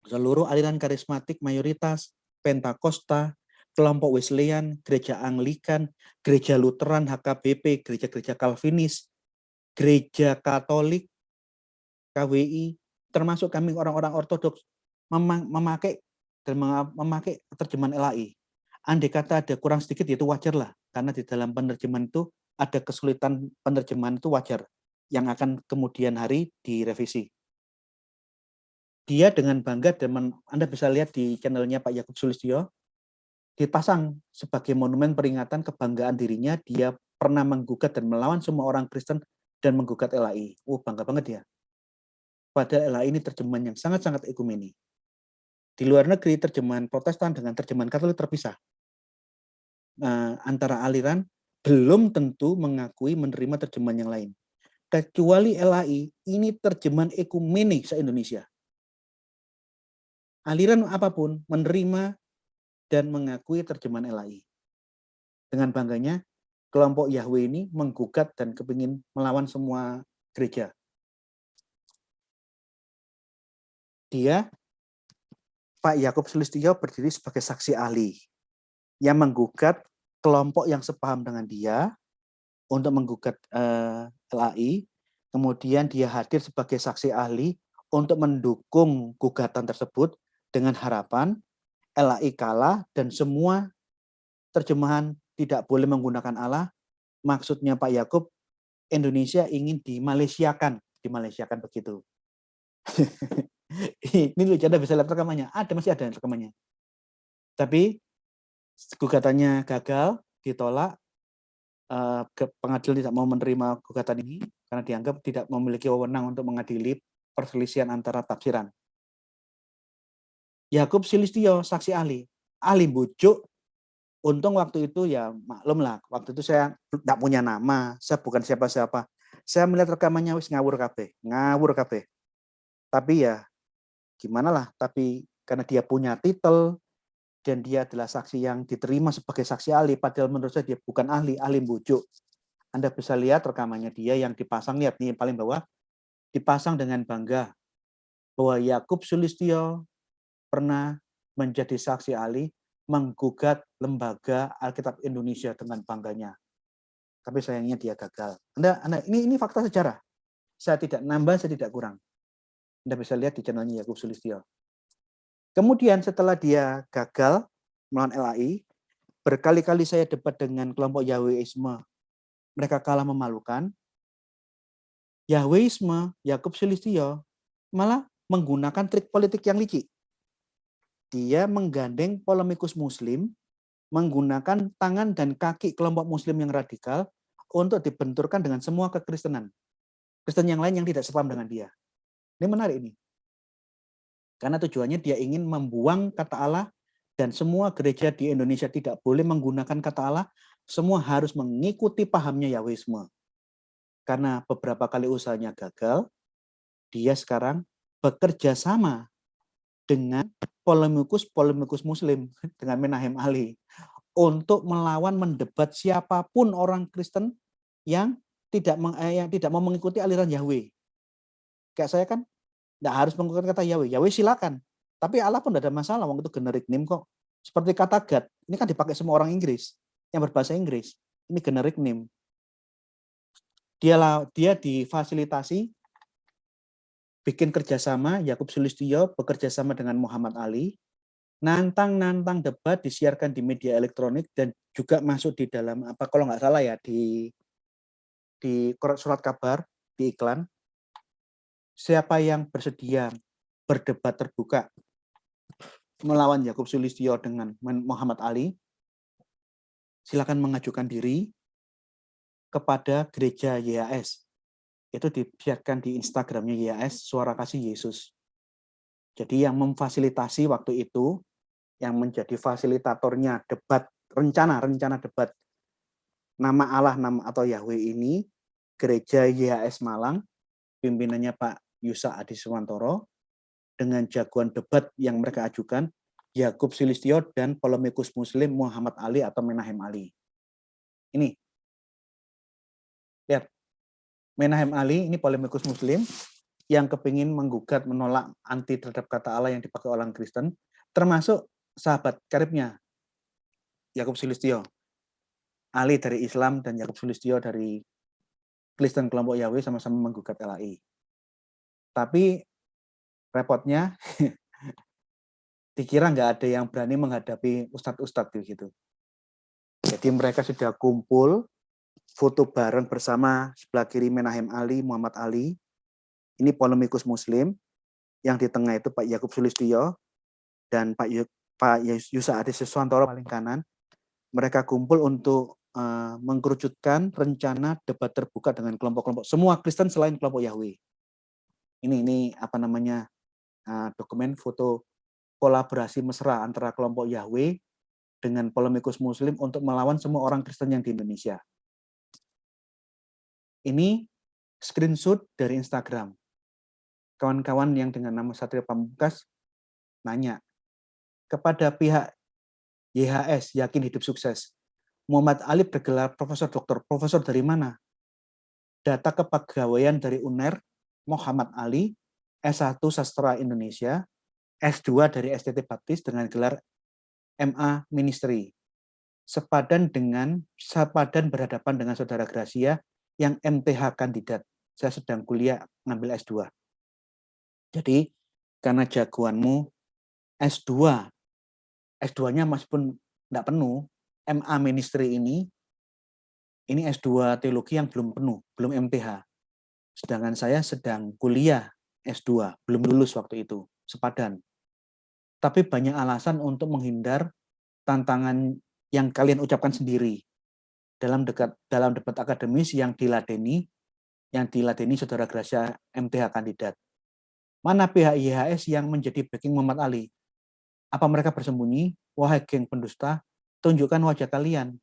Seluruh aliran karismatik mayoritas, Pentakosta, kelompok Wesleyan, gereja Anglikan, gereja Lutheran, HKBP, gereja-gereja Calvinis, gereja Katolik, KWI, termasuk kami orang-orang ortodoks memakai terjemahan LAI. Andai kata ada kurang sedikit itu wajar lah, karena di dalam penerjemahan itu ada kesulitan penerjemahan itu wajar, yang akan kemudian hari direvisi. Dia dengan bangga, dan Anda bisa lihat di channelnya Pak Yakub Sulistyo, dipasang sebagai monumen peringatan kebanggaan dirinya, dia pernah menggugat dan melawan semua orang Kristen dan menggugat LAI. Bangga banget ya. Padahal LAI ini terjemahan yang sangat-sangat ekumeni. Di luar negeri, terjemahan Protestan dengan terjemahan Katolik terpisah. Antara aliran belum tentu mengakui menerima terjemahan yang lain. Kecuali LAI, ini terjemahan ekumeni se-Indonesia. Aliran apapun menerima dan mengakui terjemahan LAI. Dengan bangganya, kelompok Yahweh ini menggugat dan kepingin melawan semua gereja. Dia, Pak Yakub Sulistyo, berdiri sebagai saksi ahli yang menggugat kelompok yang sepaham dengan dia untuk menggugat LAI. Kemudian dia hadir sebagai saksi ahli untuk mendukung gugatan tersebut dengan harapan LAI kalah dan semua terjemahan tidak boleh menggunakan Allah. Maksudnya Pak Yakub, Indonesia ingin dimalaysiakan begitu. Ini lucu, Anda bisa lihat rekamannya. Masih ada rekamannya. Tapi gugatannya gagal, ditolak. Pengadilan tidak mau menerima gugatan ini karena dianggap tidak memiliki wewenang untuk mengadili perselisihan antara tafsiran. Yakub Sulistyo, saksi ahli bujuk. Untung waktu itu ya maklum lah, waktu itu saya tidak punya nama, saya bukan siapa-siapa. Saya melihat rekamannya wis ngawur kabeh. Tapi ya gimana lah, tapi karena dia punya titel dan dia adalah saksi yang diterima sebagai saksi ahli, padahal menurut saya dia bukan ahli bujuk. Anda bisa lihat rekamannya dia yang dipasang, lihat nih paling bawah, dipasang dengan bangga bahwa Yakub Sulistyo pernah menjadi saksi ahli menggugat Lembaga Alkitab Indonesia dengan bangganya. Tapi sayangnya dia gagal. Ini fakta sejarah. Saya tidak nambah, saya tidak kurang. Anda bisa lihat di channelnya Yakub Sulistyo. Kemudian setelah dia gagal melawan LAI, berkali-kali saya debat dengan kelompok Yahweisme. Mereka kalah memalukan. Yahweisme, Yakub Sulistyo, malah menggunakan trik politik yang licik. Dia menggandeng polemikus muslim, menggunakan tangan dan kaki kelompok muslim yang radikal untuk dibenturkan dengan semua kekristenan. Kristen yang lain yang tidak sepaham dengan dia. Ini menarik ini. Karena tujuannya dia ingin membuang kata Allah dan semua gereja di Indonesia tidak boleh menggunakan kata Allah, semua harus mengikuti pahamnya Yahwisme. Karena beberapa kali usahanya gagal, dia sekarang bekerja sama dengan polemikus muslim, dengan Menahem Ali, untuk melawan mendebat siapapun orang Kristen yang tidak mau mengikuti aliran Yahweh. Kayak saya kan tidak harus menggunakan kata Yahweh. Yahweh silakan. Tapi Allah pun tidak ada masalah, waktu itu generic name kok. Seperti kata God, ini kan dipakai semua orang Inggris yang berbahasa Inggris. Ini generic name. Dia difasilitasi bikin kerjasama, Yakub Sulistyo bekerja sama dengan Muhammad Ali, nantang debat disiarkan di media elektronik dan juga masuk di dalam kalau nggak salah ya di surat kabar, di iklan. Siapa yang bersedia berdebat terbuka melawan Yakub Sulistyo dengan Muhammad Ali, silakan mengajukan diri kepada gereja YAS. Itu disiarkan di Instagramnya YAS, Suara Kasih Yesus. Jadi yang memfasilitasi waktu itu, yang menjadi fasilitatornya debat, rencana debat nama Allah atau Yahweh ini, gereja YAS Malang, pimpinannya Pak Yusa Adi Suwantoro, dengan jagoan debat yang mereka ajukan, Yakub Sulistyo dan polemikus Muslim Muhammad Ali atau Menahem Ali. Ini, lihat, Menahem Ali ini polemikus Muslim yang kepingin menggugat, menolak, anti terhadap kata Allah yang dipakai orang Kristen, termasuk sahabat karibnya, Yakub Sulistyo. Ali dari Islam dan Yakub Sulistyo dari Kristen kelompok Yahweh sama-sama menggugat LAI. Tapi repotnya, dikira nggak ada yang berani menghadapi ustadz-ustadz gitu. Jadi mereka sudah kumpul, foto bareng bersama, sebelah kiri Menahem Ali, Muhammad Ali, ini polemikus Muslim, yang di tengah itu Pak Yakub Sulistyo, dan Pak Yusa Adi Suwantoro paling kanan. Mereka kumpul untuk mengkerucutkan rencana debat terbuka dengan kelompok-kelompok semua Kristen selain kelompok Yahweh. Ini apa namanya, dokumen foto kolaborasi mesra antara kelompok Yahweh dengan polemikus Muslim untuk melawan semua orang Kristen yang di Indonesia. Ini screenshot dari Instagram. Kawan-kawan yang dengan nama Satrio Pamungkas nanya kepada pihak YHS, Yakin Hidup Sukses, Muhammad Ali bergelar profesor doktor. Profesor dari mana? Data kepegawaian dari UNER, Muhammad Ali, S1 Sastra Indonesia, S2 dari STT Baptis dengan gelar MA Ministry. Sepadan berhadapan dengan Saudara Gracia yang MTH kandidat. Saya sedang kuliah ngambil S2. Jadi, karena jagoanmu S2, S2-nya meskipun tidak penuh, MA Ministry ini S2 teologi yang belum penuh, belum MTH. Sedangkan saya sedang kuliah S2, belum lulus waktu itu, sepadan. Tapi banyak alasan untuk menghindar tantangan yang kalian ucapkan sendiri dalam debat akademis yang diladeni Saudara Gracia MTH kandidat. Mana pihak YHS yang menjadi backing Muhammad Ali? Apa mereka bersembunyi? Wahai geng pendusta, tunjukkan wajah kalian.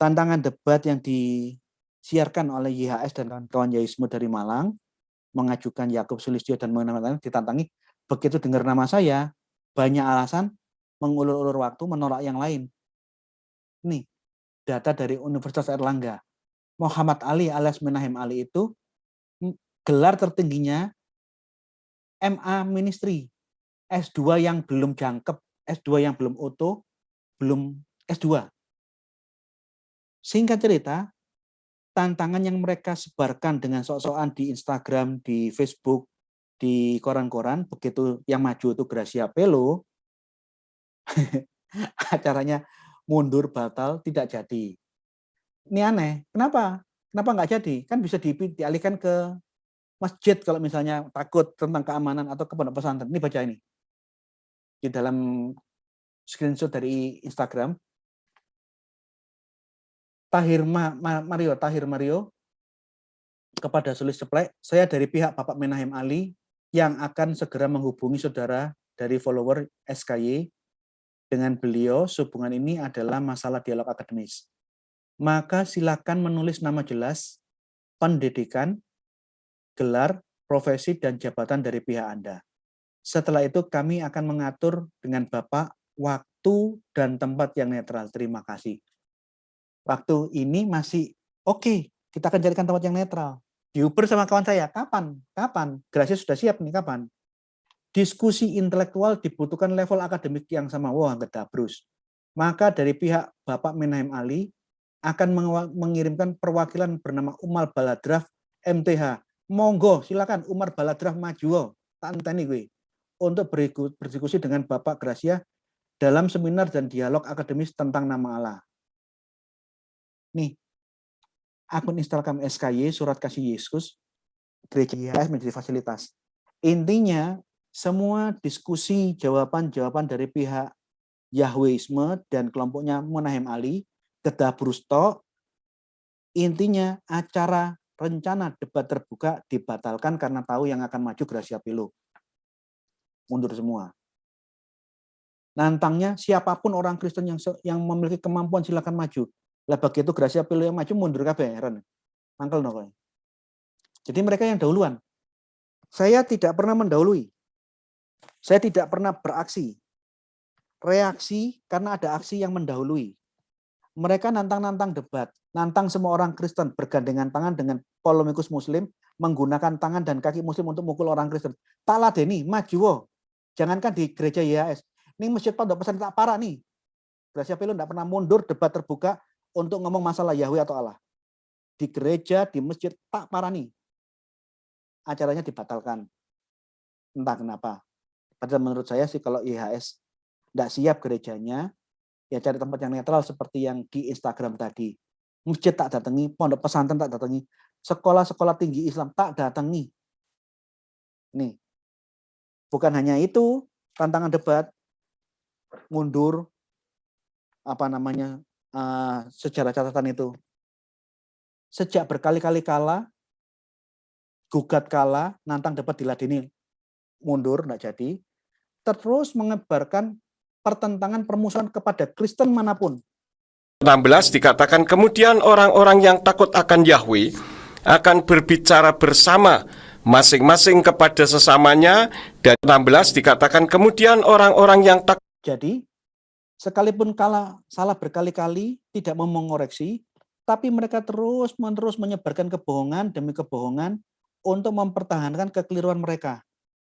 Tantangan debat yang disiarkan oleh YHS dan kawan-kawan Yaisme dari Malang, mengajukan Yakub Sulistyo dan Muhammad Ali ditantangi, begitu dengar nama saya, banyak alasan, mengulur-ulur waktu, menolak yang lain. Ini, data dari Universitas Airlangga. Muhammad Ali alias Menahem Ali itu gelar tertingginya MA Ministry. S2 yang belum jangkep, S2 yang belum utuh, belum S2. Singkat cerita, tantangan yang mereka sebarkan dengan sok-sokan di Instagram, di Facebook, di koran-koran, begitu yang maju itu Gracia Pelo, acaranya mundur, batal, tidak jadi. Ini aneh, kenapa? Kenapa nggak jadi? Kan bisa dialihkan ke masjid kalau misalnya takut tentang keamanan atau ke pondok pesantren. Ini baca ini. Di dalam screenshot dari Instagram, Tahir Mario kepada Sulis Ceplek, saya dari pihak Bapak Menahem Ali yang akan segera menghubungi saudara dari follower SKY. Dengan beliau, hubungan ini adalah masalah dialog akademis. Maka silakan menulis nama jelas, pendidikan, gelar, profesi, dan jabatan dari pihak Anda. Setelah itu kami akan mengatur dengan Bapak waktu dan tempat yang netral. Terima kasih. Waktu ini masih oke, kita akan carikan tempat yang netral. Diuber sama kawan saya, kapan? Gracia sudah siap nih, kapan? Diskusi intelektual dibutuhkan level akademik yang sama. Wah, ngedabrus. Maka dari pihak Bapak Menahem Ali akan mengirimkan perwakilan bernama Umar Baladraf MTH. Monggo, silakan Umar Baladraf maju. Tanteni gue. Untuk berdiskusi dengan Bapak Gracia dalam seminar dan dialog akademis tentang nama Allah. Nih, akun Instagram SKY, Surat Kasih Yesus, Gereja YHS menjadi fasilitas. Intinya, semua diskusi jawaban-jawaban dari pihak Yahweisme dan kelompoknya Menahem Ali, kedabrusto, intinya acara rencana debat terbuka dibatalkan karena tahu yang akan maju Gracia Pelo. Mundur semua. Nantangnya siapapun orang Kristen yang memiliki kemampuan silakan maju. Lah begitu Gracia Pelo yang maju mundur kabeh heran. Mangkel no kowe. Jadi mereka yang dahuluan. Saya tidak pernah mendahului. Saya tidak pernah beraksi. Reaksi karena ada aksi yang mendahului. Mereka nantang-nantang debat, nantang semua orang Kristen bergandengan tangan dengan polemikus Muslim, menggunakan tangan dan kaki Muslim untuk mukul orang Kristen. Tak ladeni, maju wo. Jangankan di gereja YHS, ini masjid Pondok Pesantren tak parah nih. Gracia Pelo tidak pernah mundur debat terbuka untuk ngomong masalah Yahweh atau Allah. Di gereja, di masjid tak parah nih. Acaranya dibatalkan. Entah kenapa. Padahal menurut saya sih kalau YHS tidak siap gerejanya, ya cari tempat yang netral seperti yang di Instagram tadi. Masjid tak datangi, pondok pesantren tak datangi, sekolah-sekolah tinggi Islam tak datangi. Nih, bukan hanya itu, tantangan debat, mundur, sejarah catatan itu. Sejak berkali-kali kalah, gugat kalah, nantang debat diladeni, mundur, tidak jadi, terus menyebarkan pertentangan permusuhan kepada Kristen manapun. 16 dikatakan kemudian orang-orang yang takut akan Yahweh akan berbicara bersama masing-masing kepada sesamanya, dan 16 dikatakan kemudian orang-orang yang takut. Jadi sekalipun salah berkali-kali tidak mau mengoreksi, tapi mereka terus-menerus menyebarkan kebohongan demi kebohongan untuk mempertahankan kekeliruan mereka.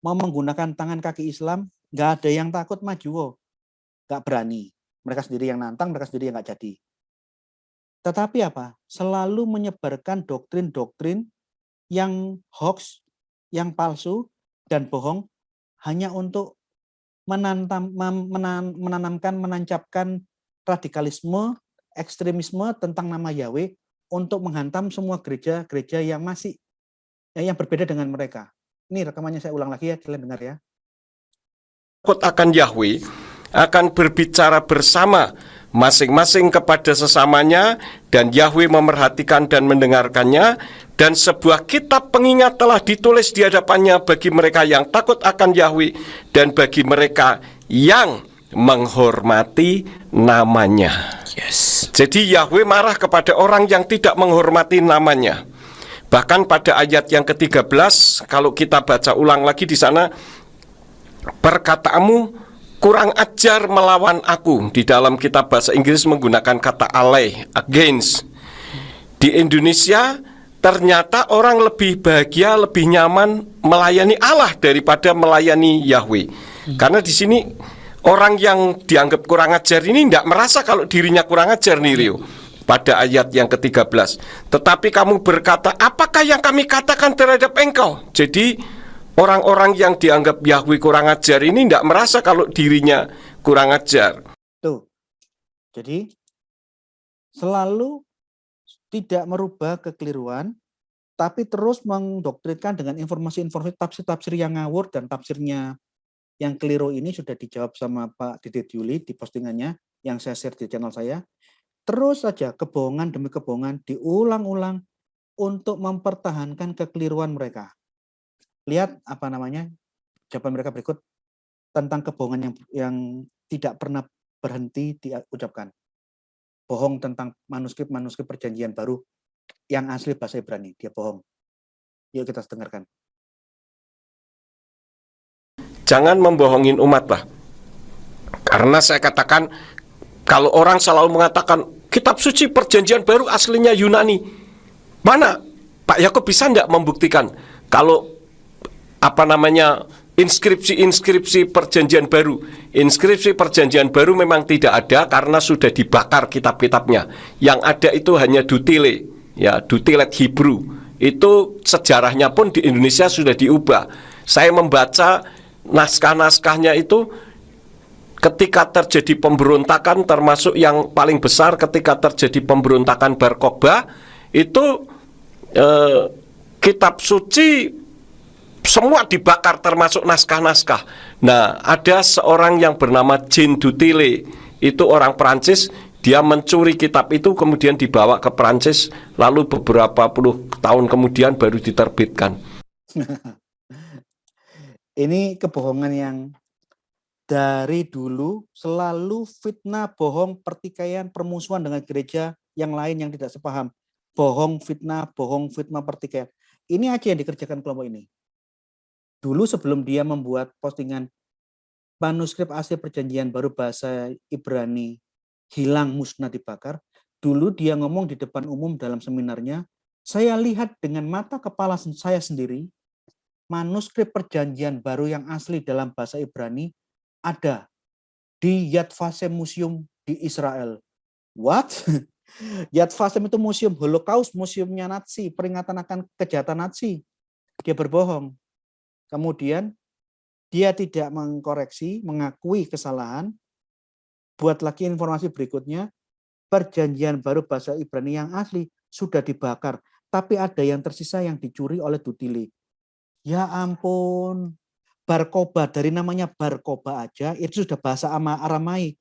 Mau menggunakan tangan kaki Islam, nggak ada yang takut maju, nggak berani. Mereka sendiri yang nantang, mereka sendiri yang nggak jadi. Tetapi apa? Selalu menyebarkan doktrin-doktrin yang hoax, yang palsu, dan bohong hanya untuk menancapkan radikalisme, ekstremisme tentang nama Yahweh untuk menghantam semua gereja-gereja yang masih yang berbeda dengan mereka. Ini rekamannya saya ulang lagi ya, kalian dengar ya. Takut akan Yahweh akan berbicara bersama masing-masing kepada sesamanya, dan Yahweh memerhatikan dan mendengarkannya, dan sebuah kitab pengingat telah ditulis di hadapannya bagi mereka yang takut akan Yahweh dan bagi mereka yang menghormati namanya. Yes. Jadi Yahweh marah kepada orang yang tidak menghormati namanya. Bahkan pada ayat yang ke-13, kalau kita baca ulang lagi di sana, perkataanmu kurang ajar melawan aku. Di dalam kitab bahasa Inggris menggunakan kata alay, against. Di Indonesia ternyata orang lebih bahagia, lebih nyaman melayani Allah daripada melayani Yahweh. Karena di sini orang yang dianggap kurang ajar ini tidak merasa kalau dirinya kurang ajar nih Rio. Pada ayat yang ke-13, tetapi kamu berkata, apakah yang kami katakan terhadap engkau? Jadi orang-orang yang dianggap Yahweh kurang ajar ini tidak merasa kalau dirinya kurang ajar. Tuh. Jadi selalu tidak merubah kekeliruan, tapi terus mendoktrinkan dengan informasi-informasi tafsir-tafsir yang ngawur, dan tafsirnya yang keliru ini sudah dijawab sama Pak Didit Yuli di postingannya yang saya share di channel saya. Terus saja kebohongan demi kebohongan diulang-ulang untuk mempertahankan kekeliruan mereka. Lihat jawaban mereka berikut tentang kebohongan yang tidak pernah berhenti diucapkan. Bohong tentang manuskrip perjanjian baru yang asli bahasa Ibrani, dia bohong. Yuk kita dengarkan. Jangan membohongin umat lah. Karena saya katakan, kalau orang selalu mengatakan kitab suci perjanjian baru aslinya Yunani, mana Pak Yakub bisa tidak membuktikan kalau inskripsi perjanjian baru. Inskripsi perjanjian baru memang tidak ada karena sudah dibakar kitab-kitabnya. Yang ada itu hanya dutile, ya, dutilet Hebrew. Itu sejarahnya pun di Indonesia sudah diubah. Saya membaca naskah-naskahnya itu ketika terjadi pemberontakan, termasuk yang paling besar ketika terjadi pemberontakan Bar Kokhba, itu kitab suci semua dibakar termasuk naskah-naskah. Nah, ada seorang yang bernama Jean Dutile, itu orang Perancis, dia mencuri kitab itu kemudian dibawa ke Perancis, lalu beberapa puluh tahun kemudian baru diterbitkan. Ini kebohongan yang dari dulu selalu fitnah, bohong, pertikaian, permusuhan dengan gereja yang lain yang tidak sepaham. Bohong, fitnah, pertikaian. Ini aja yang dikerjakan kelompok ini. Dulu sebelum dia membuat postingan manuskrip asli perjanjian baru bahasa Ibrani hilang, musnah, dibakar, dulu dia ngomong di depan umum dalam seminarnya, saya lihat dengan mata kepala saya sendiri, manuskrip perjanjian baru yang asli dalam bahasa Ibrani ada di Yad Vashem Museum di Israel. What? Yad Vashem itu museum Holocaust, museumnya Nazi, peringatan akan kejahatan Nazi. Dia berbohong. Kemudian dia tidak mengkoreksi, mengakui kesalahan, buat lagi informasi berikutnya, perjanjian baru bahasa Ibrani yang asli sudah dibakar, tapi ada yang tersisa yang dicuri oleh Dutile. Ya ampun, Barkoba, dari namanya Barkoba aja, itu sudah bahasa Aramaik.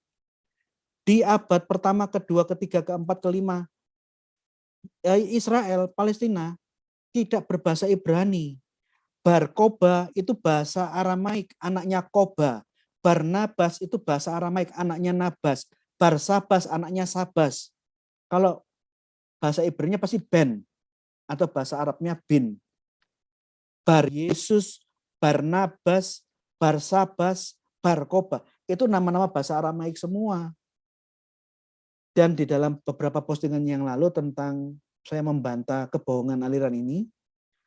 Di abad pertama, kedua, ketiga, keempat, kelima, Israel, Palestina, tidak berbahasa Ibrani. Barkoba itu bahasa Aramaik, anaknya Koba. Barnabas itu bahasa Aramaik, anaknya Nabas. Barsabas, anaknya Sabas. Kalau bahasa Ibrani pasti Ben, atau bahasa Arabnya Bin. Bar Yesus, Barnabas, Barsabas, Barkoba. Itu nama-nama bahasa Aramaik semua. Dan di dalam beberapa postingan yang lalu tentang saya membantah kebohongan aliran ini,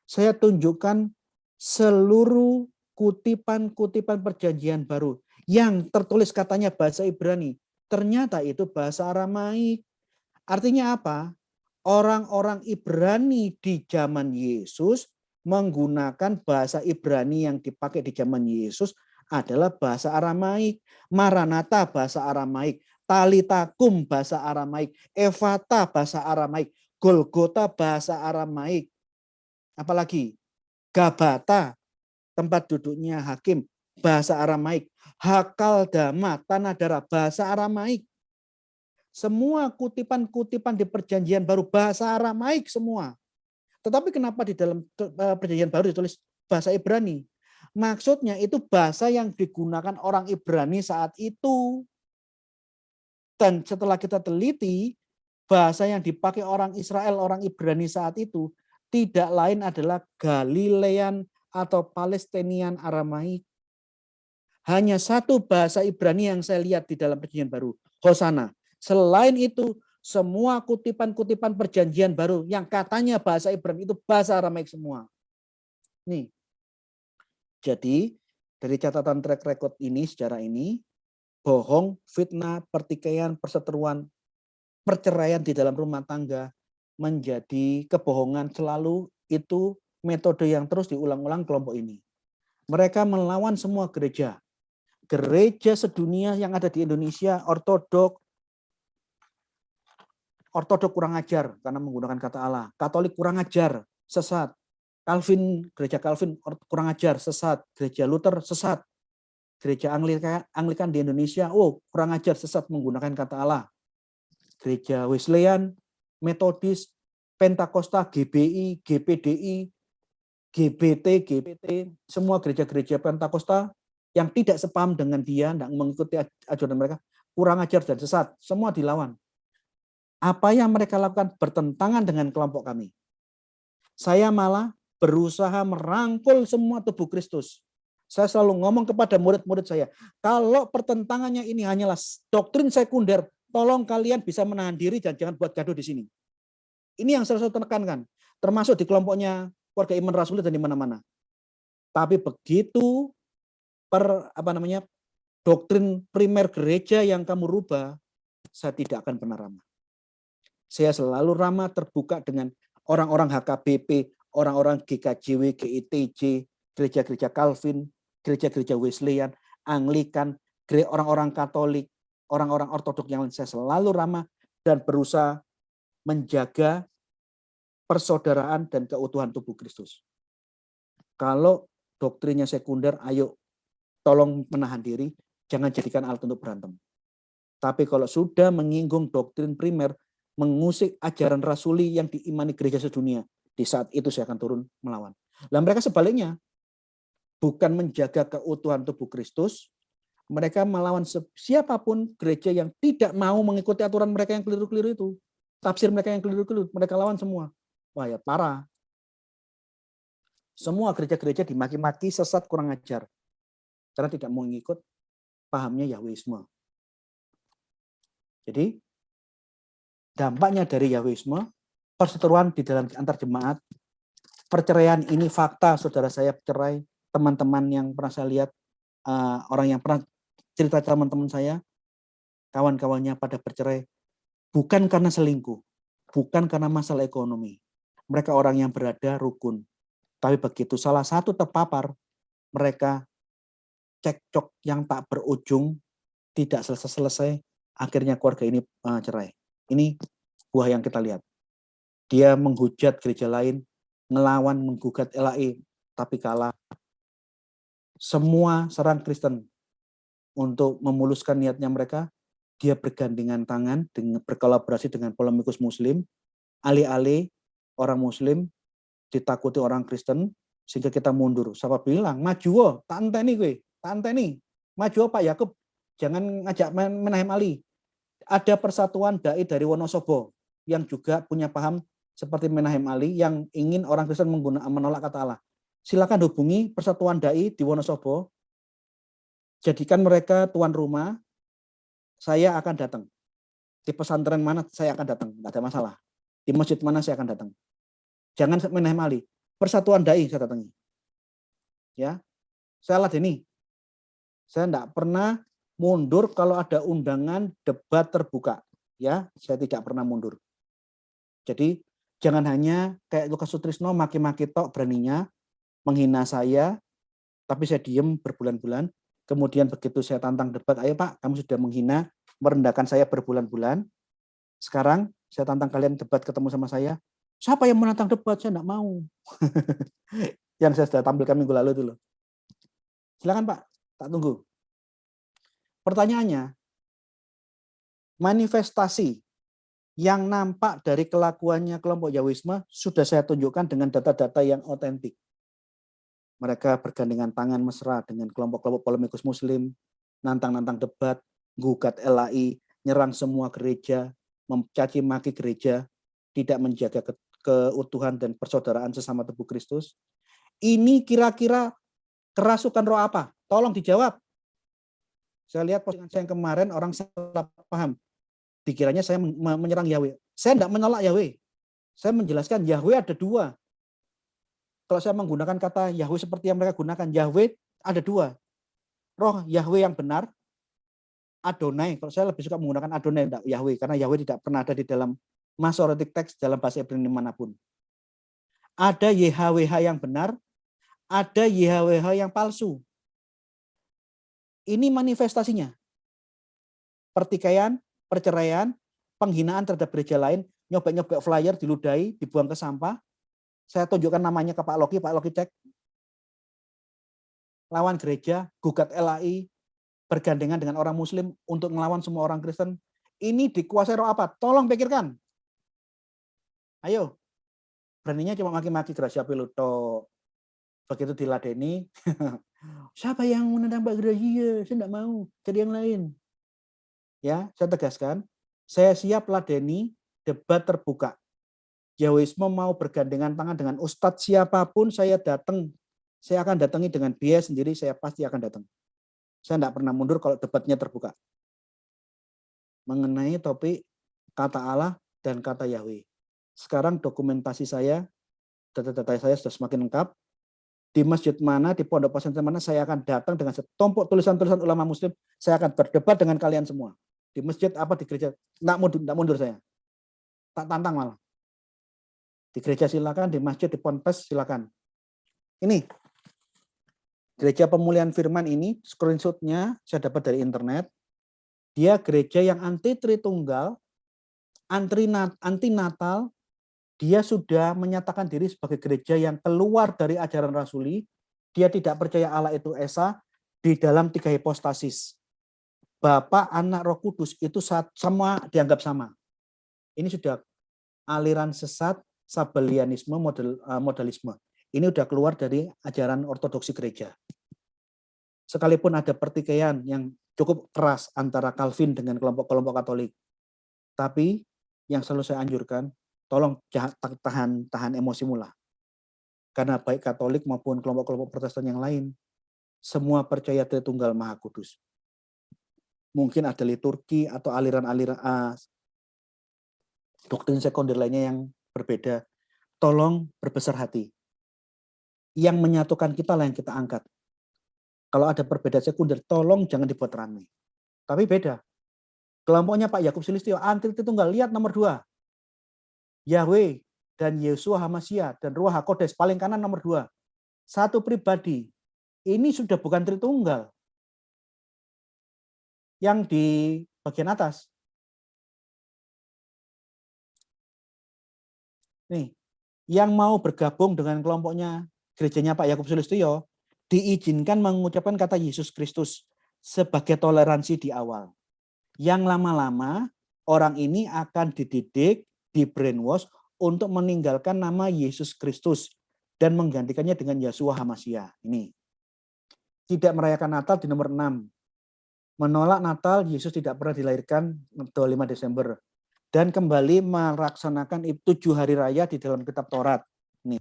saya tunjukkan seluruh kutipan-kutipan perjanjian baru yang tertulis katanya bahasa Ibrani. Ternyata itu bahasa Aramaik. Artinya apa? Orang-orang Ibrani di zaman Yesus menggunakan bahasa Ibrani yang dipakai di zaman Yesus adalah bahasa Aramaik. Maranatha bahasa Aramaik. Talitakum bahasa Aramaik. Evata bahasa Aramaik. Golgota bahasa Aramaik. Apalagi Gabata, tempat duduknya hakim, bahasa Aramaik. Hakaldama, tanah darah, bahasa Aramaik. Semua kutipan-kutipan di perjanjian baru bahasa Aramaik semua. Tetapi kenapa di dalam perjanjian baru ditulis bahasa Ibrani? Maksudnya itu bahasa yang digunakan orang Ibrani saat itu. Dan setelah kita teliti, bahasa yang dipakai orang Israel, orang Ibrani saat itu tidak lain adalah Galilean atau Palestinian Aramaik. Hanya satu bahasa Ibrani yang saya lihat di dalam perjanjian baru, Hosana. Selain itu, semua kutipan-kutipan perjanjian baru yang katanya bahasa Ibrani itu bahasa Aramaik semua. Nih. Jadi, dari catatan track record ini, secara ini, bohong, fitnah, pertikaian, perseteruan, perceraian di dalam rumah tangga menjadi kebohongan selalu, itu metode yang terus diulang-ulang kelompok ini. Mereka melawan semua gereja. Gereja sedunia yang ada di Indonesia, ortodok kurang ajar karena menggunakan kata Allah. Katolik kurang ajar, sesat. Gereja Calvin kurang ajar, sesat. Gereja Luther sesat. Gereja Anglikan di Indonesia, kurang ajar, sesat menggunakan kata Allah. Gereja Wesleyan, Metodis, Pentakosta, GBI, GPDI, GPT, semua gereja-gereja Pentakosta yang tidak sepaham dengan dia, tidak mengikuti ajaran mereka, kurang ajar dan sesat, semua dilawan. Apa yang mereka lakukan bertentangan dengan kelompok kami. Saya malah berusaha merangkul semua tubuh Kristus. Saya selalu ngomong kepada murid-murid saya, kalau pertentangannya ini hanyalah doktrin sekunder, tolong kalian bisa menahan diri dan jangan buat gaduh di sini. Ini yang selalu saya tekankan, termasuk di kelompoknya Keluarga Iman Rasuli dan di mana-mana. Tapi begitu doktrin primer gereja yang kamu rubah, saya tidak akan pernah ramah. Saya selalu ramah terbuka dengan orang-orang HKBP, orang-orang GKJW, GITJ, gereja-gereja Calvin, gereja-gereja Wesleyan, Anglikan, orang-orang Katolik, orang-orang Ortodok yang lain. Saya selalu ramah dan berusaha menjaga persaudaraan dan keutuhan tubuh Kristus. Kalau doktrinnya sekunder, ayo tolong menahan diri, jangan jadikan alat untuk berantem. Tapi kalau sudah menyinggung doktrin primer, mengusik ajaran rasuli yang diimani gereja sedunia, di saat itu saya akan turun melawan. Lah mereka sebaliknya, bukan menjaga keutuhan tubuh Kristus, mereka melawan siapapun gereja yang tidak mau mengikuti aturan mereka yang keliru-keliru itu. Tafsir mereka yang keliru-keliru, mereka lawan semua. Wah ya parah. Semua gereja-gereja dimaki-maki sesat kurang ajar. Karena tidak mau ngikut pahamnya Yahwisme. Jadi dampaknya dari Yahwisme, perseteruan di dalam antar jemaat, perceraian ini fakta, saudara saya cerai, teman-teman yang pernah saya lihat, orang yang pernah cerita teman-teman saya, kawan-kawannya pada bercerai, bukan karena selingkuh, bukan karena masalah ekonomi. Mereka orang yang berada rukun. Tapi begitu salah satu terpapar, mereka cekcok yang tak berujung, tidak selesai-selesai, akhirnya keluarga ini cerai. Ini buah yang kita lihat. Dia menghujat gereja lain, ngelawan, menggugat LAI, tapi kalah. Semua serang Kristen untuk memuluskan niatnya mereka. Dia bergandengan tangan, dengan berkolaborasi dengan polemikus Muslim, alih-alih orang Muslim ditakuti orang Kristen, sehingga kita mundur. Siapa bilang, maju wo, tak enteni gue, tak enteni. Maju Pak Yakub, jangan ngajak Menahem Ali. Ada persatuan dai dari Wonosobo yang juga punya paham seperti Menahem Ali yang ingin orang Kristen menolak kata Allah. Silakan hubungi persatuan dai di Wonosobo. Jadikan mereka tuan rumah. Saya akan datang. Di pesantren mana saya akan datang, nggak ada masalah. Di masjid mana saya akan datang. Jangan Menahem Ali. Persatuan dai saya datangi. Ya, saya ladeni. Saya enggak pernah mundur kalau ada undangan debat terbuka. Ya, saya tidak pernah mundur. Jadi jangan hanya kayak Lukas Sutrisno maki-maki tok beraninya menghina saya, tapi saya diem berbulan-bulan. Kemudian begitu saya tantang debat, ayo Pak, kamu sudah menghina, merendahkan saya berbulan-bulan. Sekarang saya tantang kalian debat ketemu sama saya. Siapa yang menantang debat? Saya enggak mau. Yang saya sudah tampilkan minggu lalu itu loh. Silakan Pak, tak tunggu. Pertanyaannya, manifestasi yang nampak dari kelakuannya kelompok Yahwisme sudah saya tunjukkan dengan data-data yang otentik. Mereka bergandengan tangan mesra dengan kelompok-kelompok polemikus Muslim, nantang-nantang debat, gugat LAI, nyerang semua gereja, mencaci maki gereja, tidak menjaga keutuhan dan persaudaraan sesama tubuh Kristus. Ini kira-kira kerasukan roh apa? Tolong dijawab. Saya lihat postingan saya yang kemarin orang salah paham. Dikiranya saya menyerang Yahweh. Saya tidak menolak Yahweh. Saya menjelaskan Yahweh ada dua. Kalau saya menggunakan kata Yahweh seperti yang mereka gunakan, Yahweh ada dua. Roh Yahweh yang benar, Adonai. Kalau saya lebih suka menggunakan Adonai, tidak Yahweh. Karena Yahweh tidak pernah ada di dalam Masoretic text dalam bahasa Ibrani manapun. Ada YHWH yang benar, ada YHWH yang palsu. Ini manifestasinya. Pertikaian, perceraian, penghinaan terhadap gereja lain, nyobek-nyobek flyer, diludahi, dibuang ke sampah. Saya tunjukkan namanya ke Pak Loki cek. Lawan gereja, gugat LAI, bergandengan dengan orang Muslim untuk melawan semua orang Kristen. Ini dikuasai roh apa? Tolong pikirkan. Ayo. Beraninya cuma maki-maki Gracia Piluto. Begitu diladeni, siapa yang menentang Pak Gracia? Saya enggak mau, jadi yang lain. Ya, saya tegaskan, saya siap ladeni debat terbuka. Yahwisme mau bergandengan tangan dengan ustadz siapapun, saya datang. Saya akan datangi dengan biaya sendiri, saya pasti akan datang. Saya tidak pernah mundur kalau debatnya terbuka. Mengenai topik kata Allah dan kata Yahweh. Sekarang dokumentasi saya, data-data saya sudah semakin lengkap. Di masjid mana, di pondok pesantren mana, saya akan datang dengan setumpuk tulisan-tulisan ulama Muslim. Saya akan berdebat dengan kalian semua. Di masjid apa, di gereja. Tidak mundur saya. Tak tantang malah. Di gereja silakan, di masjid, di ponpes silakan. Ini gereja pemulihan firman ini, screenshotnya saya dapat dari internet. Dia gereja yang anti Tritunggal, anti Natal. Dia sudah menyatakan diri sebagai gereja yang keluar dari ajaran rasuli. Dia tidak percaya Allah itu Esa di dalam 3 hipostasis. Bapa, Anak, Roh Kudus itu semua dianggap sama. Ini sudah aliran sesat, Sabellianisme, modalisme. Ini udah keluar dari ajaran ortodoksi gereja. Sekalipun ada pertikaian yang cukup keras antara Calvin dengan kelompok-kelompok Katolik. Tapi yang selalu saya anjurkan, tolong tahan emosi mula. Karena baik Katolik maupun kelompok-kelompok Protestan yang lain, semua percaya Tritunggal Maha Kudus. Mungkin ada liturgi atau aliran-aliran doktrin sekunder lainnya yang berbeda. Tolong berbesar hati. Yang menyatukan kita lah yang kita angkat. Kalau ada perbedaan sekunder, tolong jangan dibuat ramai. Tapi beda. Kelompoknya Pak Yakub Sulistyo, anti Tritunggal. Lihat nomor 2. Yahweh dan Yesua Hamasya dan Ruach HaKodes paling kanan nomor 2. Satu pribadi. Ini sudah bukan Tritunggal. Yang di bagian atas. Nih, yang mau bergabung dengan kelompoknya gerejanya Pak Yakub Sulistyo diizinkan mengucapkan kata Yesus Kristus sebagai toleransi di awal. Yang lama-lama orang ini akan dididik, di brainwash untuk meninggalkan nama Yesus Kristus dan menggantikannya dengan Yeshua Hamasya. Ini. Tidak merayakan Natal di nomor 6. Menolak Natal, Yesus tidak pernah dilahirkan 25 Desember. Dan kembali melaksanakan 7 hari raya di dalam kitab Taurat. Nih.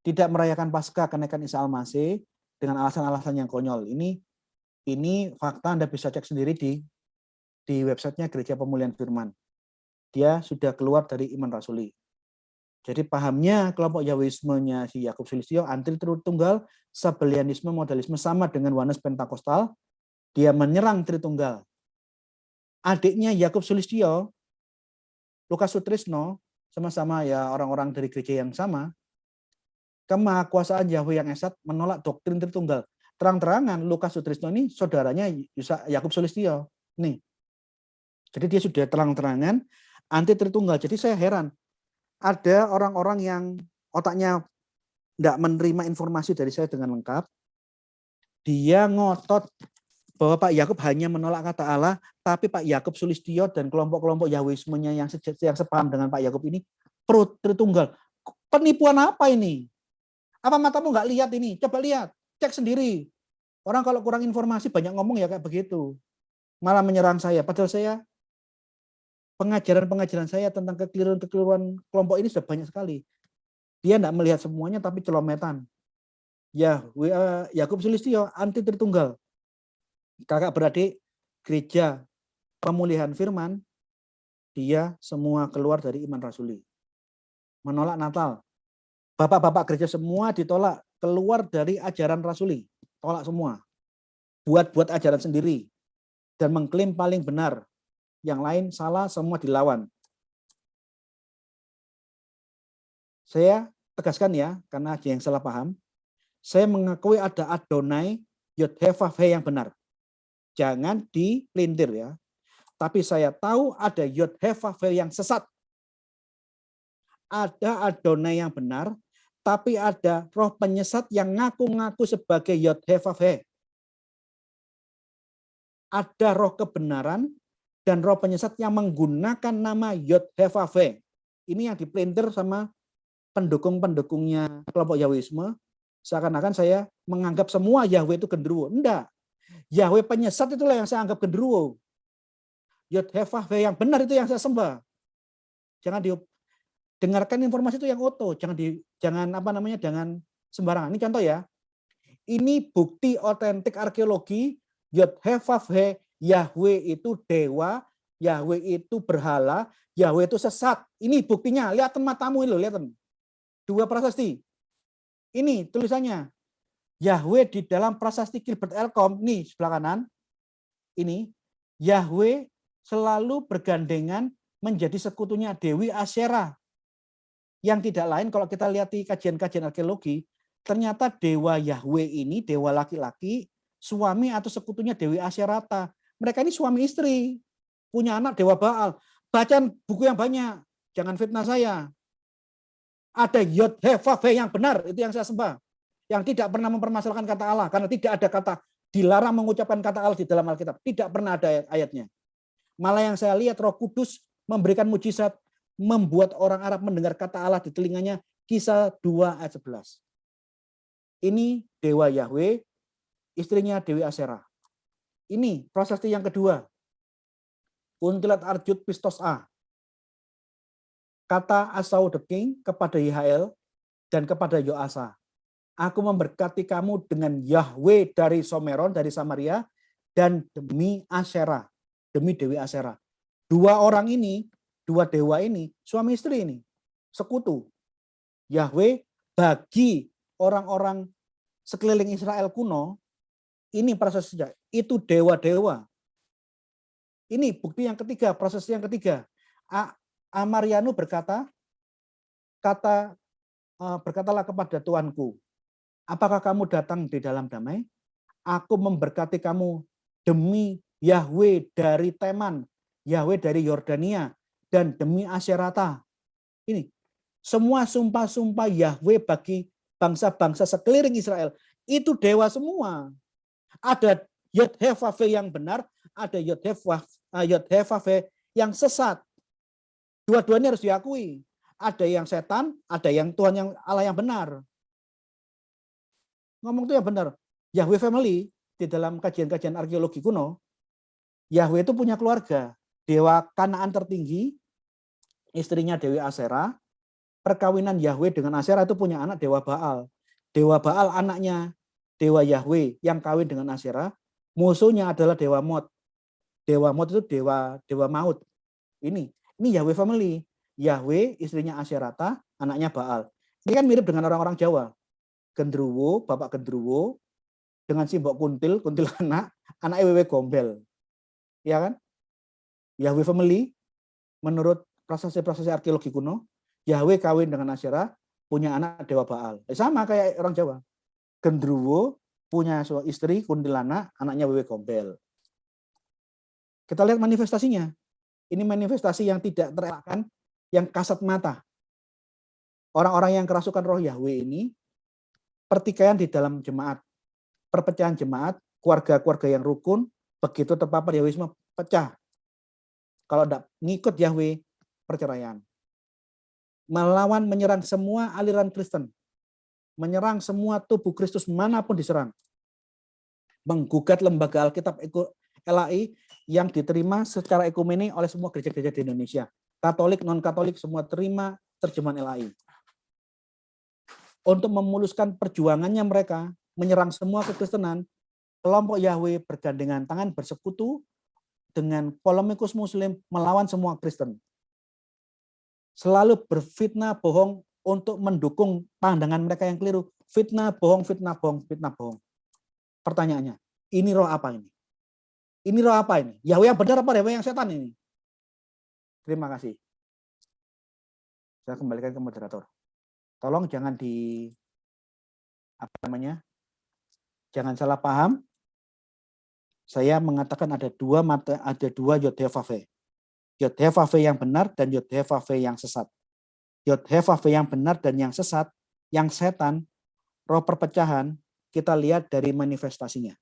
Tidak merayakan Paskah kenaikan Isa Al-Masih dengan alasan-alasan yang konyol. Ini fakta Anda bisa cek sendiri di websitenya Gereja Pemulihan Firman. Dia sudah keluar dari iman rasuli. Jadi pahamnya kelompok Yahwismenya si Yakub Sulistyo, anti Tritunggal, Sabellianisme, modalisme sama dengan Oneness Pentakostal. Dia menyerang Tritunggal. Adiknya Yakub Sulistyo, Lukas Sutrisno, sama-sama ya orang-orang dari gereja yang sama, kemahakuasaan Yahweh yang esat menolak doktrin Tritunggal. Terang-terangan Lukas Sutrisno ini saudaranya Yakub Sulistyo. Nih. Jadi dia sudah terang-terangan anti Tritunggal. Jadi saya heran. Ada orang-orang yang otaknya tidak menerima informasi dari saya dengan lengkap. Dia ngotot bahwa Pak Yakub hanya menolak kata Allah, tapi Pak Yakub Sulistyo dan kelompok-kelompok Yahwismenya yang sepaham dengan Pak Yakub ini pro Tritunggal. Penipuan apa ini? Apa matamu nggak lihat ini? Coba lihat, cek sendiri. Orang kalau kurang informasi banyak ngomong ya kayak begitu. Malah menyerang saya. Padahal saya pengajaran saya tentang kekeliruan kelompok ini sudah banyak sekali. Dia tidak melihat semuanya tapi celometan. Ya, Yakub Sulistyo anti Tritunggal. Kakak beradik Gereja Pemulihan Firman, dia semua keluar dari iman rasuli. Menolak Natal. Bapak-bapak gereja semua ditolak, keluar dari ajaran rasuli. Tolak semua. Buat ajaran sendiri. Dan mengklaim paling benar. Yang lain salah, semua dilawan. Saya tegaskan ya, karena ada yang salah paham. Saya mengakui ada Adonai Yod-Heh-Vav-Heh yang benar. Jangan dipelintir ya. Tapi saya tahu ada Yod-Heh-Vav-Heh yang sesat. Ada Adonai yang benar, tapi ada roh penyesat yang ngaku-ngaku sebagai Yod-Heh-Vav-Heh. Ada roh kebenaran dan roh penyesat yang menggunakan nama Yod-Heh-Vav-Heh. Ini yang dipelintir sama pendukung-pendukungnya kelompok Yahwisme. Seakan-akan saya menganggap semua Yahweh itu genderuwo. Enggak. Yahweh penyesat itulah yang saya anggap genderuwo. Yod-Heh-Vav-Heh yang benar itu yang saya sembah. Jangan dengarkan informasi itu yang oto, jangan sembarangan. Ini contoh ya. Ini bukti otentik arkeologi. Yod-Heh-Vav-Heh, Yahweh itu dewa, Yahweh itu berhala, Yahweh itu sesat. Ini buktinya, lihatin matamu ini loh, lihatin. 2 prasasti. Ini tulisannya. Yahweh di dalam prasasti Gilbert Elcom, nih sebelah kanan. Ini Yahweh selalu bergandengan menjadi sekutunya Dewi Asyera. Yang tidak lain kalau kita lihat di kajian-kajian arkeologi, ternyata dewa Yahweh ini, dewa laki-laki, suami atau sekutunya Dewi Asyerata. Mereka ini suami istri, punya anak dewa Baal. Bacaan buku yang banyak, jangan fitnah saya. Ada Yod-Heh-Vav-Heh yang benar, itu yang saya sembah. Yang tidak pernah mempermasalahkan kata Allah, karena tidak ada kata dilarang mengucapkan kata Allah di dalam Alkitab. Tidak pernah ada ayatnya. Malah yang saya lihat Roh Kudus memberikan mujizat, membuat orang Arab mendengar kata Allah di telinganya. Kisah 2 ayat 11. Ini dewa Yahweh, istrinya Dewi Asyera. Ini prasasti yang kedua. Untilat Arjut Pistos A. Kata Asau the King kepada Yhael dan kepada Yoasa. Aku memberkati kamu dengan Yahweh dari Someron, dari Samaria, dan demi Asyera, demi Dewi Asyera. Dua orang ini, dua dewa ini, suami istri ini, sekutu. Yahweh bagi orang-orang sekeliling Israel kuno, ini proses sejak, itu dewa-dewa. Ini bukti yang ketiga, proses yang ketiga. Amarianu berkatalah kepada Tuanku, apakah kamu datang di dalam damai? Aku memberkati kamu demi Yahweh dari Teman, Yahweh dari Yordania, dan demi Asyerata. Ini semua sumpah-sumpah Yahweh bagi bangsa-bangsa sekeliling Israel. Itu dewa semua. Ada Yod-Heh-Vaveh yang benar, ada Yod-Heh-Vaveh yang sesat. Dua-duanya harus diakui. Ada yang setan, ada yang Tuhan yang Allah yang benar. Ngomong itu yang benar. Yahweh family di dalam kajian-kajian arkeologi kuno, Yahweh itu punya keluarga. Dewa Kanaan tertinggi, istrinya Dewi Asyera. Perkawinan Yahweh dengan Asyera itu punya anak Dewa Baal. Dewa Baal anaknya Dewa Yahweh yang kawin dengan Asyera. Musuhnya adalah Dewa Mot. Dewa Mot itu dewa maut. Ini Yahweh family. Yahweh istrinya Asyerata, anaknya Baal. Ini kan mirip dengan orang-orang Jawa. Gendruwo, bapak gendruwo, dengan simbok kuntilanak, anak Wewe Gombel. Ya kan? Yahweh family, menurut prasasti arkeologi kuno, Yahweh kawin dengan Asyera, punya anak Dewa Baal. Sama kayak orang Jawa. Gendruwo punya istri kuntilanak, anaknya Wewe Gombel. Kita lihat manifestasinya. Ini manifestasi yang tidak terelakkan, yang kasat mata. Orang-orang yang kerasukan roh Yahweh ini, pertikaian di dalam jemaat, perpecahan jemaat, keluarga-keluarga yang rukun, begitu terpapar Yahwisme pecah. Kalau tidak ngikut Yahweh, perceraian. Melawan, menyerang semua aliran Kristen. Menyerang semua tubuh Kristus manapun diserang. Menggugat lembaga Alkitab LAI yang diterima secara ekumene oleh semua gereja-gereja di Indonesia. Katolik, non-Katolik, semua terima terjemahan LAI. Untuk memuluskan perjuangannya mereka, menyerang semua kekristenan, kelompok Yahweh bergandengan tangan bersekutu dengan polemikus Muslim melawan semua Kristen. Selalu berfitnah bohong untuk mendukung pandangan mereka yang keliru. Fitnah bohong, fitnah bohong, fitnah bohong. Pertanyaannya, ini roh apa ini? Ini roh apa ini? Yahweh yang benar apa Yahweh yang setan ini? Terima kasih. Saya kembalikan ke moderator. Tolong jangan jangan salah paham. Saya mengatakan ada dua Yod-Heh-Vaveh. Yod-Heh-Vaveh yang benar dan Yod-Heh-Vaveh yang sesat. Yod-Heh-Vaveh yang benar dan yang sesat, yang setan, roh perpecahan, kita lihat dari manifestasinya.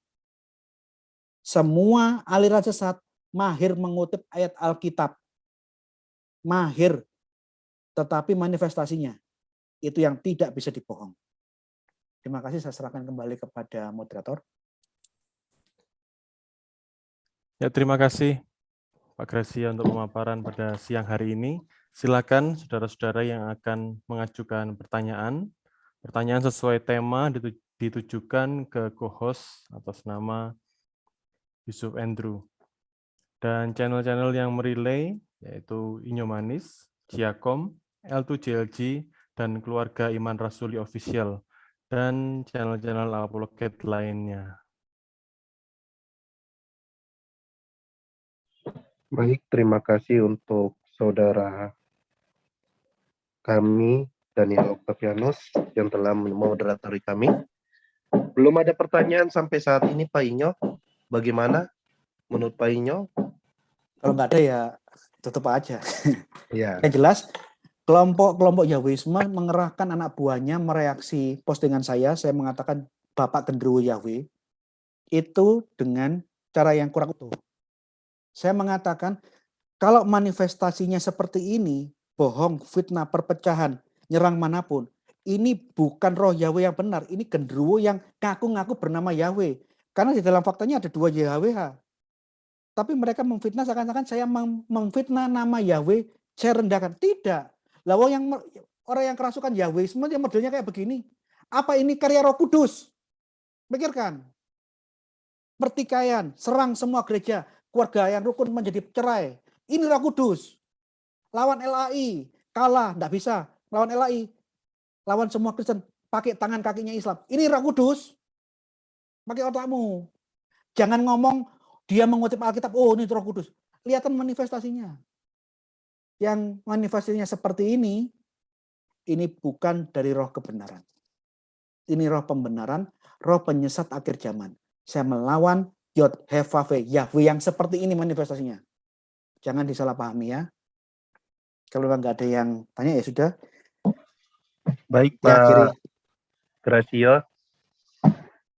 Semua aliran sesat mahir mengutip ayat Alkitab. Mahir, tetapi manifestasinya itu yang tidak bisa dibohong. Terima kasih, saya serahkan kembali kepada moderator. Ya, terima kasih Pak Gracia untuk pemaparan pada siang hari ini. Silakan saudara-saudara yang akan mengajukan pertanyaan. Pertanyaan sesuai tema ditujukan ke co-host atas nama Yusuf Andrew. Dan channel-channel yang merelay yaitu Inyo Manis, Ciakom, L2JLG, dan Keluarga Iman Rasuli Official, dan channel-channel apologet lainnya. Baik, terima kasih untuk saudara kami, Daniel Octavianus, yang telah memoderatori kami. Belum ada pertanyaan sampai saat ini, Pak Inyo. Bagaimana menurut Pak Inyo? Kalau nggak ada ya tutup aja. Ya. Yang jelas, kelompok Yahwisme mengerahkan anak buahnya mereaksi postingan saya mengatakan Bapak Gendruwo Yahweh, itu dengan cara yang kurang utuh. Saya mengatakan, kalau manifestasinya seperti ini, bohong, fitnah, perpecahan, nyerang manapun, ini bukan roh Yahweh yang benar, ini Gendruwo yang ngaku-ngaku bernama Yahweh. Karena di dalam faktanya ada dua YHWH. Tapi mereka memfitnah seakan-akan saya memfitnah nama Yahweh, saya rendahkan. Tidak. Lah orang yang kerasukan Yahweh, semua modelnya kayak begini. Apa ini karya Roh Kudus? Pikirkan. Pertikaian, serang semua gereja, keluarga yang rukun menjadi cerai. Ini Roh Kudus. Lawan LAI, kalah, enggak bisa. Lawan LAI, lawan semua Kristen, pakai tangan kakinya Islam. Ini Roh Kudus. Pakai otakmu. Jangan ngomong dia mengutip Alkitab, oh ini Roh Kudus. Lihatan manifestasinya. Yang manifestasinya seperti ini bukan dari roh kebenaran. Ini roh pembenaran, roh penyesat akhir zaman. Saya melawan Yod, Hevave, Yahweh yang seperti ini manifestasinya. Jangan disalahpahami ya. Kalau memang nggak ada yang tanya ya sudah. Baik Diakhiri. Pak Gracio,